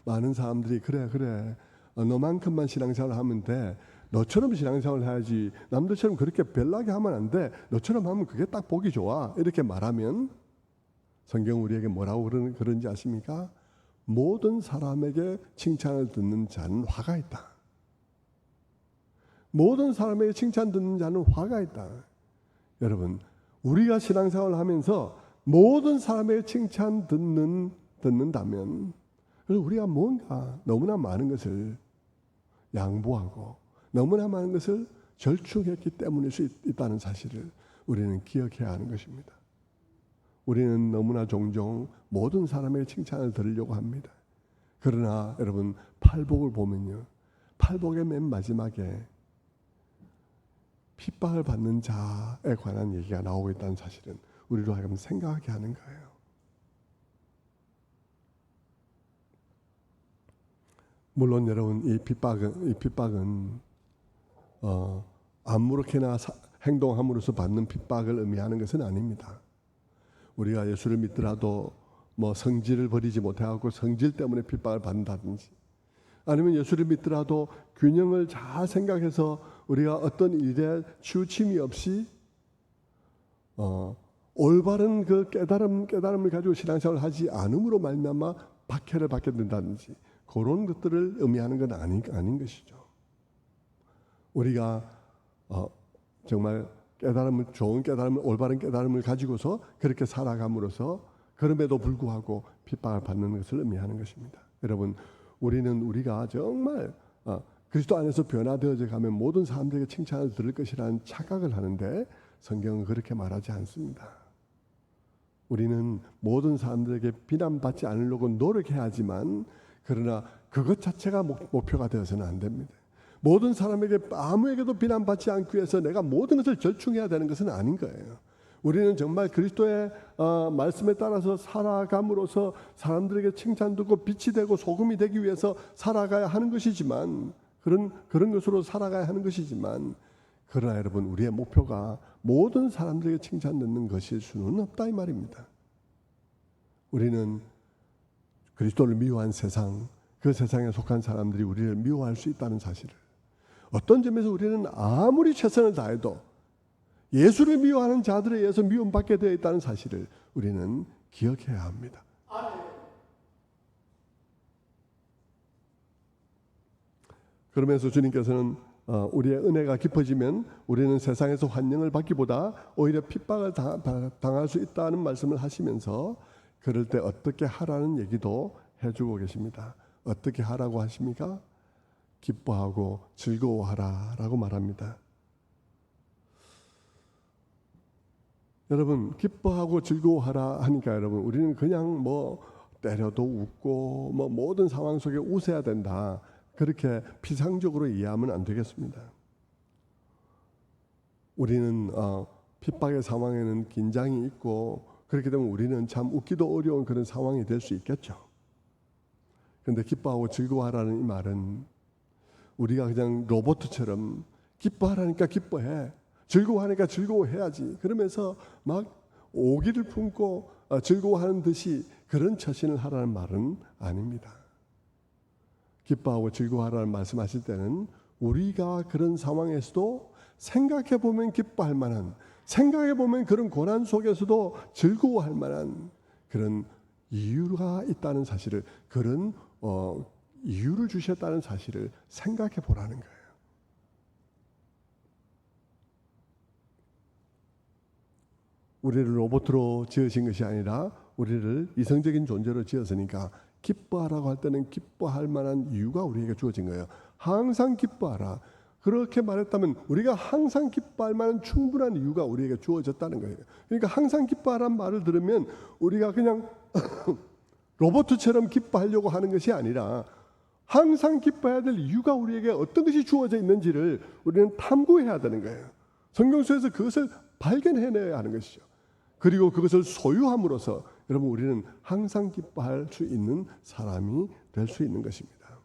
많은 사람들이 그래 너만큼만 신앙생활을 하면 돼, 너처럼 신앙생활을 해야지, 남들처럼 그렇게 별나게 하면 안 돼, 너처럼 하면 그게 딱 보기 좋아, 이렇게 말하면 성경 우리에게 뭐라고 그러는지 아십니까? 모든 사람에게 칭찬을 듣는 자는 화가 있다. 모든 사람에게 칭찬 듣는 자는 화가 있다. 여러분, 우리가 신앙생활을 하면서 모든 사람에게 칭찬 듣는다면 우리가 뭔가 너무나 많은 것을 양보하고 너무나 많은 것을 절충했기 때문일 수 있다는 사실을 우리는 기억해야 하는 것입니다. 우리는 너무나 종종 모든 사람에게 칭찬을 들으려고 합니다. 그러나 여러분 팔복을 보면요, 팔복의 맨 마지막에 핍박을 받는 자에 관한 얘기가 나오고 있다는 사실은 우리로 하여금 생각하게 하는 거예요. 물론 여러분 이 핍박은 아무렇게나 행동함으로써 받는 핍박을 의미하는 것은 아닙니다. 우리가 예수를 믿더라도 뭐 성질을 버리지 못해갖고 성질 때문에 핍박을 받는다든지, 아니면 예수를 믿더라도 균형을 잘 생각해서 우리가 어떤 일에 치우침이 없이 올바른 그 깨달음을 가지고 신앙생활을 하지 않음으로 말미암아 박해를 받게 된다든지 그런 것들을 의미하는 건 아닌 것이죠. 우리가 정말 좋은 깨달음을, 올바른 깨달음을 가지고서 그렇게 살아감으로써 그럼에도 불구하고 핍박을 받는 것을 의미하는 것입니다. 여러분, 우리가 정말 그리스도 안에서 변화되어져 가면 모든 사람들에게 칭찬을 들을 것이라는 착각을 하는데 성경은 그렇게 말하지 않습니다. 우리는 모든 사람들에게 비난받지 않으려고 노력해야 하지만 그러나 그것 자체가 목표가 되어서는 안 됩니다. 모든 사람에게 아무에게도 비난받지 않기 위해서 내가 모든 것을 절충해야 되는 것은 아닌 거예요. 우리는 정말 그리스도의 말씀에 따라서 살아감으로써 사람들에게 칭찬 듣고 빛이 되고 소금이 되기 위해서 살아가야 하는 것이지만 그런 것으로 살아가야 하는 것이지만 그러나 여러분, 우리의 목표가 모든 사람들에게 칭찬 듣는 것일 수는 없다 이 말입니다. 우리는 그리스도를 미워한 세상, 그 세상에 속한 사람들이 우리를 미워할 수 있다는 사실을, 어떤 점에서 우리는 아무리 최선을 다해도 예수를 미워하는 자들에 의해서 미움받게 되어 있다는 사실을 우리는 기억해야 합니다. 그러면서 주님께서는 우리의 은혜가 깊어지면 우리는 세상에서 환영을 받기보다 오히려 핍박을 당할 수 있다는 말씀을 하시면서 그럴 때 어떻게 하라는 얘기도 해주고 계십니다. 어떻게 하라고 하십니까? 기뻐하고 즐거워하라 라고 말합니다. 여러분, 기뻐하고 즐거워하라 하니까 여러분, 우리는 그냥 때려도 웃고 모든 상황 속에 웃어야 된다, 그렇게 피상적으로 이해하면 안 되겠습니다. 우리는 핍박의 상황에는 긴장이 있고, 그렇게 되면 우리는 참 웃기도 어려운 그런 상황이 될 수 있겠죠. 그런데 기뻐하고 즐거워하라는 이 말은 우리가 그냥 로봇처럼 기뻐하라니까 기뻐해, 즐거워하니까 즐거워해야지, 그러면서 막 오기를 품고 즐거워하는 듯이 그런 처신을 하라는 말은 아닙니다. 기뻐하고 즐거워하라는 말씀하실 때는 우리가 그런 상황에서도 생각해보면 기뻐할 만한, 생각해보면 그런 고난 속에서도 즐거워할 만한 그런 이유가 있다는 사실을, 그런 이유를 주셨다는 사실을 생각해 보라는 거예요. 우리를 로봇으로 지으신 것이 아니라 우리를 이성적인 존재로 지었으니까 기뻐하라고 할 때는 기뻐할 만한 이유가 우리에게 주어진 거예요. 항상 기뻐하라. 그렇게 말했다면 우리가 항상 기뻐할 만한 충분한 이유가 우리에게 주어졌다는 거예요. 그러니까 항상 기뻐하라는 말을 들으면 우리가 그냥 로봇처럼 기뻐하려고 하는 것이 아니라 항상 기뻐해야 될 이유가 우리에게 어떤 것이 주어져 있는지를 우리는 탐구해야 되는 거예요. 성경 속에서 그것을 발견해내야 하는 것이죠. 그리고 그것을 소유함으로써 여러분, 우리는 항상 기뻐할 수 있는 사람이 될 수 있는 것입니다.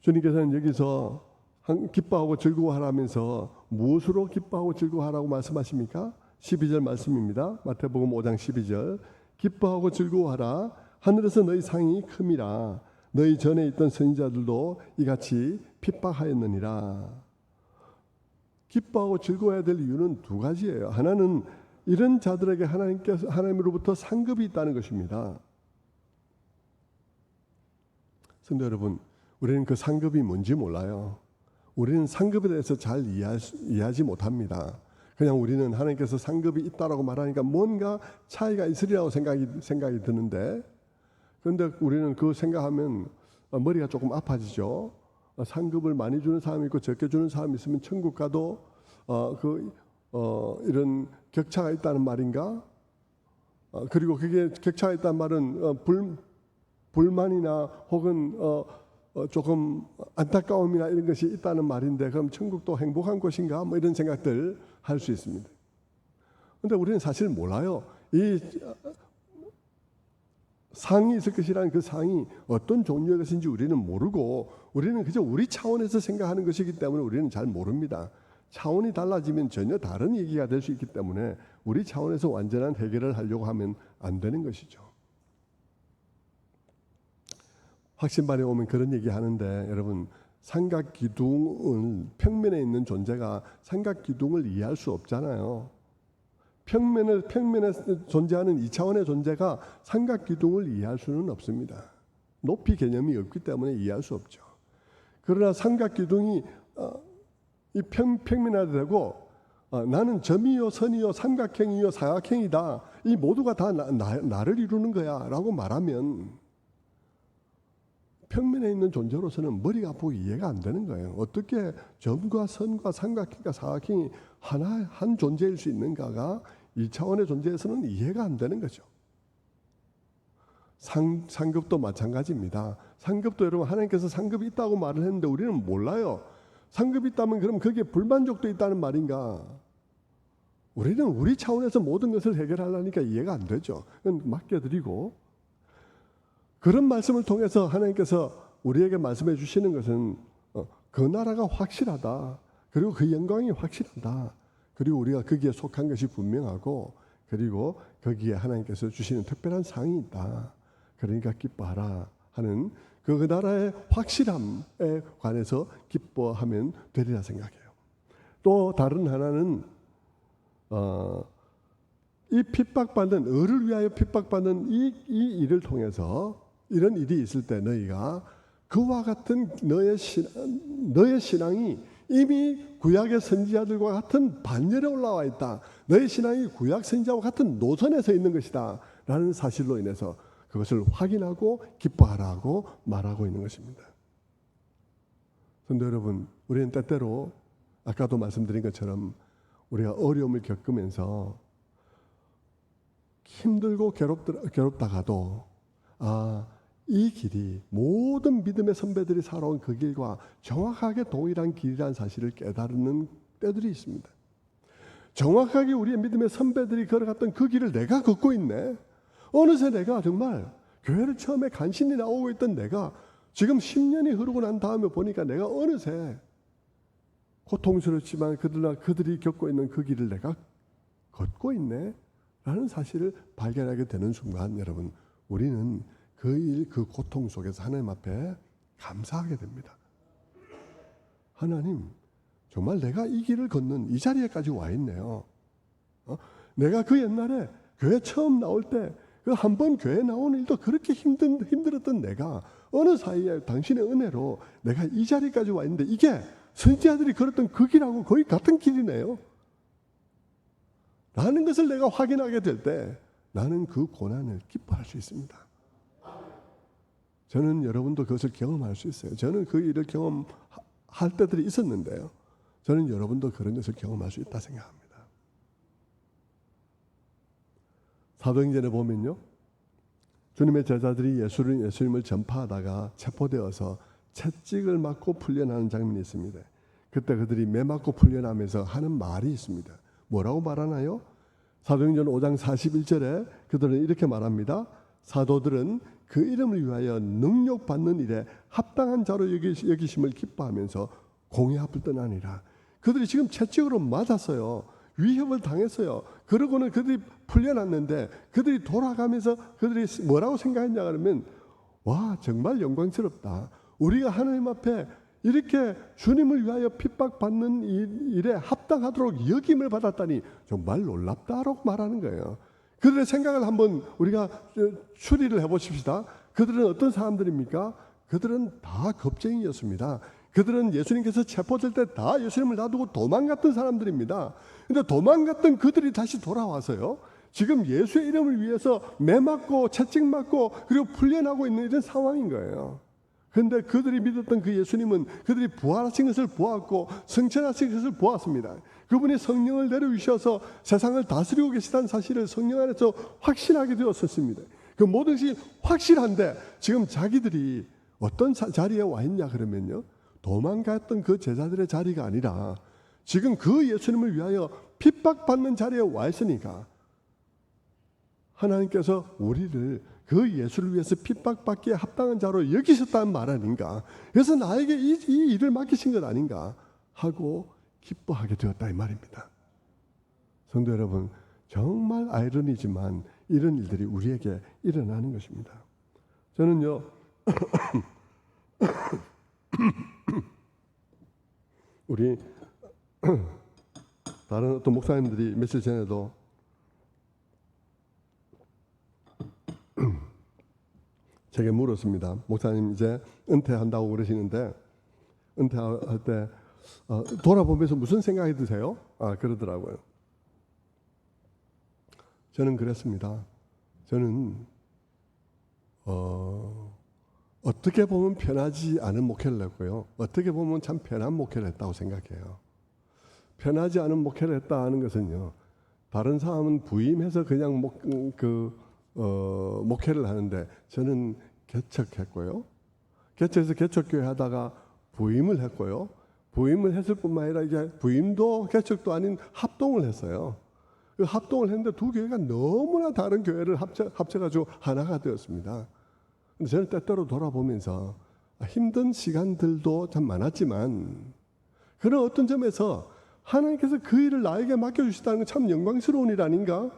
주님께서는 여기서 기뻐하고 즐거워하라면서 무엇으로 기뻐하고 즐거워하라고 말씀하십니까? 12절 말씀입니다. 마태복음 5장 12절. 기뻐하고 즐거워하라. 하늘에서 너희 상이 큼이라. 너희 전에 있던 선지자들도 이같이 핍박하였느니라. 기뻐하고 즐거워해야 될 이유는 두 가지예요. 하나는 이런 자들에게 하나님으로부터 상급이 있다는 것입니다. 성도 여러분, 우리는 그 상급이 뭔지 몰라요. 우리는 상급에 대해서 잘 이해하지 못합니다. 그냥 우리는 하나님께서 상급이 있다라고 말하니까 뭔가 차이가 있으리라고 생각이 드는데, 그런데 우리는 그 생각하면 머리가 조금 아파지죠. 상급을 많이 주는 사람이 있고 적게 주는 사람이 있으면 천국 가도 이런 격차가 있다는 말인가? 그리고 그게 격차가 있다는 말은 불만이나 혹은 조금 안타까움이나 이런 것이 있다는 말인데, 그럼 천국도 행복한 곳인가? 이런 생각들 할 수 있습니다. 그런데 우리는 사실 몰라요. 이 상이 있을 것이라는 그 상이 어떤 종류의 것인지 우리는 모르고, 우리는 그저 우리 차원에서 생각하는 것이기 때문에 우리는 잘 모릅니다. 차원이 달라지면 전혀 다른 얘기가 될 수 있기 때문에 우리 차원에서 완전한 해결을 하려고 하면 안 되는 것이죠. 확신반에 오면 그런 얘기 하는데, 여러분, 삼각기둥은 평면에 있는 존재가 삼각기둥을 이해할 수 없잖아요. 평면에 존재하는 2차원의 존재가 삼각기둥을 이해할 수는 없습니다. 높이 개념이 없기 때문에 이해할 수 없죠. 그러나 삼각기둥이 이 평면화되고 나는 점이요 선이요 삼각형이요 사각형이다, 이 모두가 다 나를 이루는 거야 라고 말하면 평면에 있는 존재로서는 머리가 아프고 이해가 안 되는 거예요. 어떻게 점과 선과 삼각형과 사각형이 한 존재일 수 있는가가 2차원의 존재에서는 이해가 안 되는 거죠. 상급도 마찬가지입니다. 상급도 여러분, 하나님께서 상급이 있다고 말을 했는데 우리는 몰라요. 상급이 있다면 그럼 거기에 불만족도 있다는 말인가? 우리는 우리 차원에서 모든 것을 해결하려니까 이해가 안 되죠. 그건 맡겨드리고, 그런 말씀을 통해서 하나님께서 우리에게 말씀해 주시는 것은 그 나라가 확실하다. 그리고 그 영광이 확실하다. 그리고 우리가 거기에 속한 것이 분명하고 그리고 거기에 하나님께서 주시는 특별한 상이 있다. 그러니까 기뻐하라 하는 그 나라의 확실함에 관해서 기뻐하면 되리라 생각해요. 또 다른 하나는 이 핍박받는 을을 위하여 핍박받는 이 일을 통해서 이런 일이 있을 때 너희가 그와 같은 너의 신앙이 이미 구약의 선지자들과 같은 반열에 올라와 있다. 너의 신앙이 구약 선지자와 같은 노선에 서 있는 것이다 라는 사실로 인해서 그것을 확인하고 기뻐하라고 말하고 있는 것입니다. 성도 여러분, 우리는 때때로 아까도 말씀드린 것처럼 우리가 어려움을 겪으면서 힘들고 괴롭다가도 이 길이 모든 믿음의 선배들이 살아온 그 길과 정확하게 동일한 길이라는 사실을 깨달는 때들이 있습니다. 정확하게 우리의 믿음의 선배들이 걸어갔던 그 길을 내가 걷고 있네. 어느새 내가 정말 교회를 처음에 간신히 나오고 있던 내가 지금 10년이 흐르고 난 다음에 보니까 내가 어느새 고통스럽지만 그들이 겪고 있는 그 길을 내가 걷고 있네 라는 사실을 발견하게 되는 순간 여러분, 우리는 그 고통 속에서 하나님 앞에 감사하게 됩니다. 하나님, 정말 내가 이 길을 걷는 이 자리에까지 와 있네요. 내가 그 옛날에 교회 처음 나올 때 그 한 번 교회 나오는 일도 그렇게 힘들었던 내가 어느 사이에 당신의 은혜로 내가 이 자리까지 와 있는데 이게 선지자들이 걸었던 그 길하고 거의 같은 길이네요. 라는 것을 내가 확인하게 될 때 나는 그 고난을 기뻐할 수 있습니다. 저는 여러분도 그것을 경험할 수 있어요. 저는 그 일을 경험할 때들이 있었는데요. 저는 여러분도 그런 것을 경험할 수 있다 생각합니다. 사도행전에 보면요, 주님의 제자들이 예수님을 전파하다가 체포되어서 채찍을 맞고 풀려나는 장면이 있습니다. 그때 그들이 매 맞고 풀려나면서 하는 말이 있습니다. 뭐라고 말하나요? 사도행전 5장 41절에 그들은 이렇게 말합니다. 사도들은 그 이름을 위하여 능력받는 일에 합당한 자로 여기심을 기뻐하면서 공의 앞을 떠나니라. 그들이 지금 채찍으로 맞았어요. 위협을 당했어요. 그러고는 그들이 풀려났는데 그들이 돌아가면서 그들이 뭐라고 생각했냐 그러면 와, 정말 영광스럽다. 우리가 하나님 앞에 이렇게 주님을 위하여 핍박받는 일에 합당하도록 여김을 받았다니 정말 놀랍다라고 말하는 거예요. 그들의 생각을 한번 우리가 추리를 해보십시다. 그들은 어떤 사람들입니까? 그들은 다 겁쟁이였습니다. 그들은 예수님께서 체포될 때 다 예수님을 놔두고 도망갔던 사람들입니다. 그런데 도망갔던 그들이 다시 돌아와서요, 지금 예수의 이름을 위해서 매 맞고 채찍 맞고 그리고 풀려나고 있는 이런 상황인 거예요. 그런데 그들이 믿었던 그 예수님은 그들이 부활하신 것을 보았고 승천하신 것을 보았습니다. 그분이 성령을 내려주셔서 세상을 다스리고 계시다는 사실을 성령 안에서 확신하게 되었었습니다. 그 모든 것이 확실한데 지금 자기들이 어떤 자리에 와 있냐 그러면요, 도망갔던 그 제자들의 자리가 아니라 지금 그 예수님을 위하여 핍박받는 자리에 와 있으니까 하나님께서 우리를 그 예수를 위해서 핍박받기에 합당한 자로 여기셨다는 말 아닌가. 그래서 나에게 이 일을 맡기신 것 아닌가 하고 기뻐하게 되었다 이 말입니다. 성도 여러분, 정말 아이러니지만 이런 일들이 우리에게 일어나는 것입니다. 저는요 우리 다른 어떤 목사님들이 며칠 전에도 제게 물었습니다. 목사님 이제 은퇴한다고 그러시는데 은퇴할 때 돌아보면서 무슨 생각이 드세요? 그러더라고요. 저는 그랬습니다. 저는 어떻게 보면 편하지 않은 목회를 했고요. 어떻게 보면 참 편한 목회를 했다고 생각해요. 편하지 않은 목회를 했다 하는 것은요, 다른 사람은 부임해서 그냥 목회를 하는데 저는 개척했고요. 개척해서 개척교회 하다가 부임을 했고요. 부임을 했을 뿐만 아니라 이제 부임도 개척도 아닌 합동을 했어요. 그 합동을 했는데 두 교회가 너무나 다른 교회를 합쳐가지고 하나가 되었습니다. 근데 저는 때때로 돌아보면서 힘든 시간들도 참 많았지만 그런 어떤 점에서 하나님께서 그 일을 나에게 맡겨주시다는 건 참 영광스러운 일 아닌가?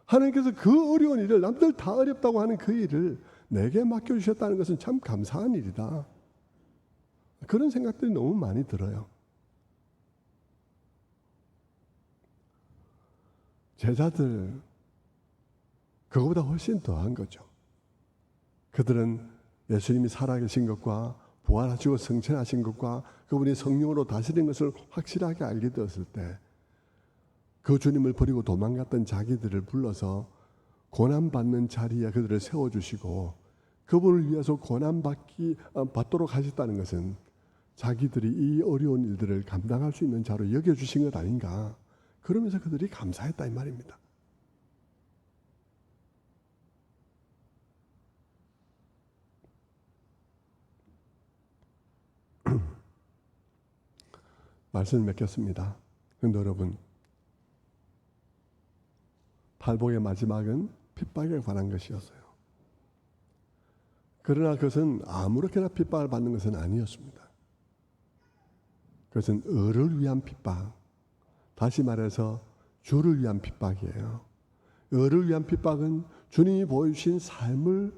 하나님께서 그 어려운 일을, 남들 다 어렵다고 하는 그 일을 내게 맡겨주셨다는 것은 참 감사한 일이다. 그런 생각들이 너무 많이 들어요. 제자들 그거보다 훨씬 더한 거죠. 그들은 예수님이 살아계신 것과 부활하시고 승천하신 것과 그분이 성령으로 다스린 것을 확실하게 알게 되었을 때 그 주님을 버리고 도망갔던 자기들을 불러서 고난받는 자리에 그들을 세워주시고 그분을 위해서 고난받도록 하셨다는 것은 자기들이 이 어려운 일들을 감당할 수 있는 자로 여겨주신 것 아닌가. 그러면서 그들이 감사했다 이 말입니다. 말씀을 맺겠습니다. 그런데 여러분, 팔복의 마지막은 핍박에 관한 것이었어요. 그러나 그것은 아무렇게나 핍박을 받는 것은 아니었습니다. 그것은 을을 위한 핍박, 다시 말해서 주를 위한 핍박이에요. 을을 위한 핍박은 주님이 보여주신 삶을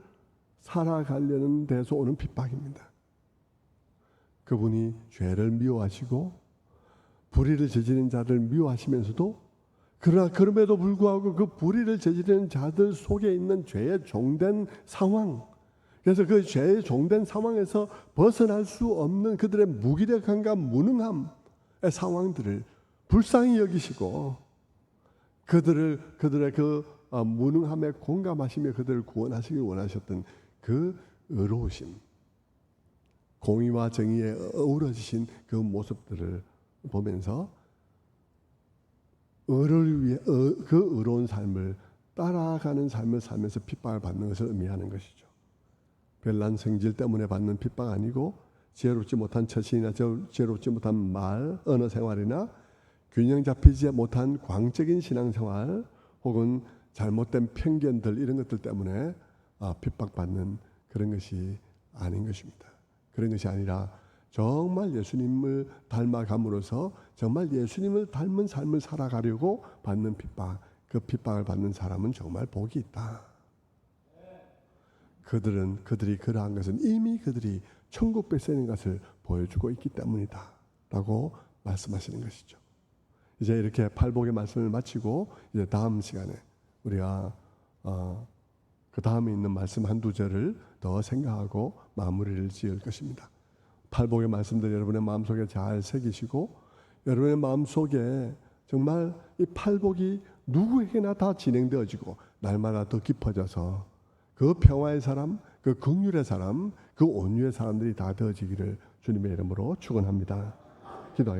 살아가려는 데서 오는 핍박입니다. 그분이 죄를 미워하시고 불의를 저지르는 자를 미워하시면서도 그러나 그럼에도 불구하고 그 불의를 저지르는 자들 속에 있는 죄의 종된 상황, 그래서 그 죄의 종된 상황에서 벗어날 수 없는 그들의 무기력함과 무능함의 상황들을 불쌍히 여기시고 그들의 그 무능함에 공감하시며 그들을 구원하시길 원하셨던 그 의로우심, 공의와 정의에 어우러지신 그 모습들을 보면서 을을 위해 그 의로운 삶을 따라가는 삶을 살면서 핍박을 받는 것을 의미하는 것이죠. 별난 성질 때문에 받는 핍박 아니고 지혜롭지 못한 처신이나 지혜롭지 못한 말, 언어 생활이나 균형 잡히지 못한 광적인 신앙생활 혹은 잘못된 편견들 이런 것들 때문에 핍박받는 그런 것이 아닌 것입니다. 그런 것이 아니라 정말 예수님을 닮아감으로써 정말 예수님을 닮은 삶을 살아가려고 받는 핍박, 그 핍박을 받는 사람은 정말 복이 있다. 그들이 그러한 것은 이미 그들이 천국 백성인 것을 보여주고 있기 때문이다 라고 말씀하시는 것이죠. 이제 이렇게 팔복의 말씀을 마치고 이제 다음 시간에 우리가 그 다음에 있는 말씀 한두 절을 더 생각하고 마무리를 지을 것입니다. 팔복의 말씀들 여러분의 마음속에 잘 새기시고 여러분의 마음속에 정말 이 팔복이 누구에게나 다 진행되어지고 날마다 더 깊어져서 그 평화의 사람, 그 긍휼의 사람, 그 온유의 사람들이 다 되어지기를 주님의 이름으로 축원합니다.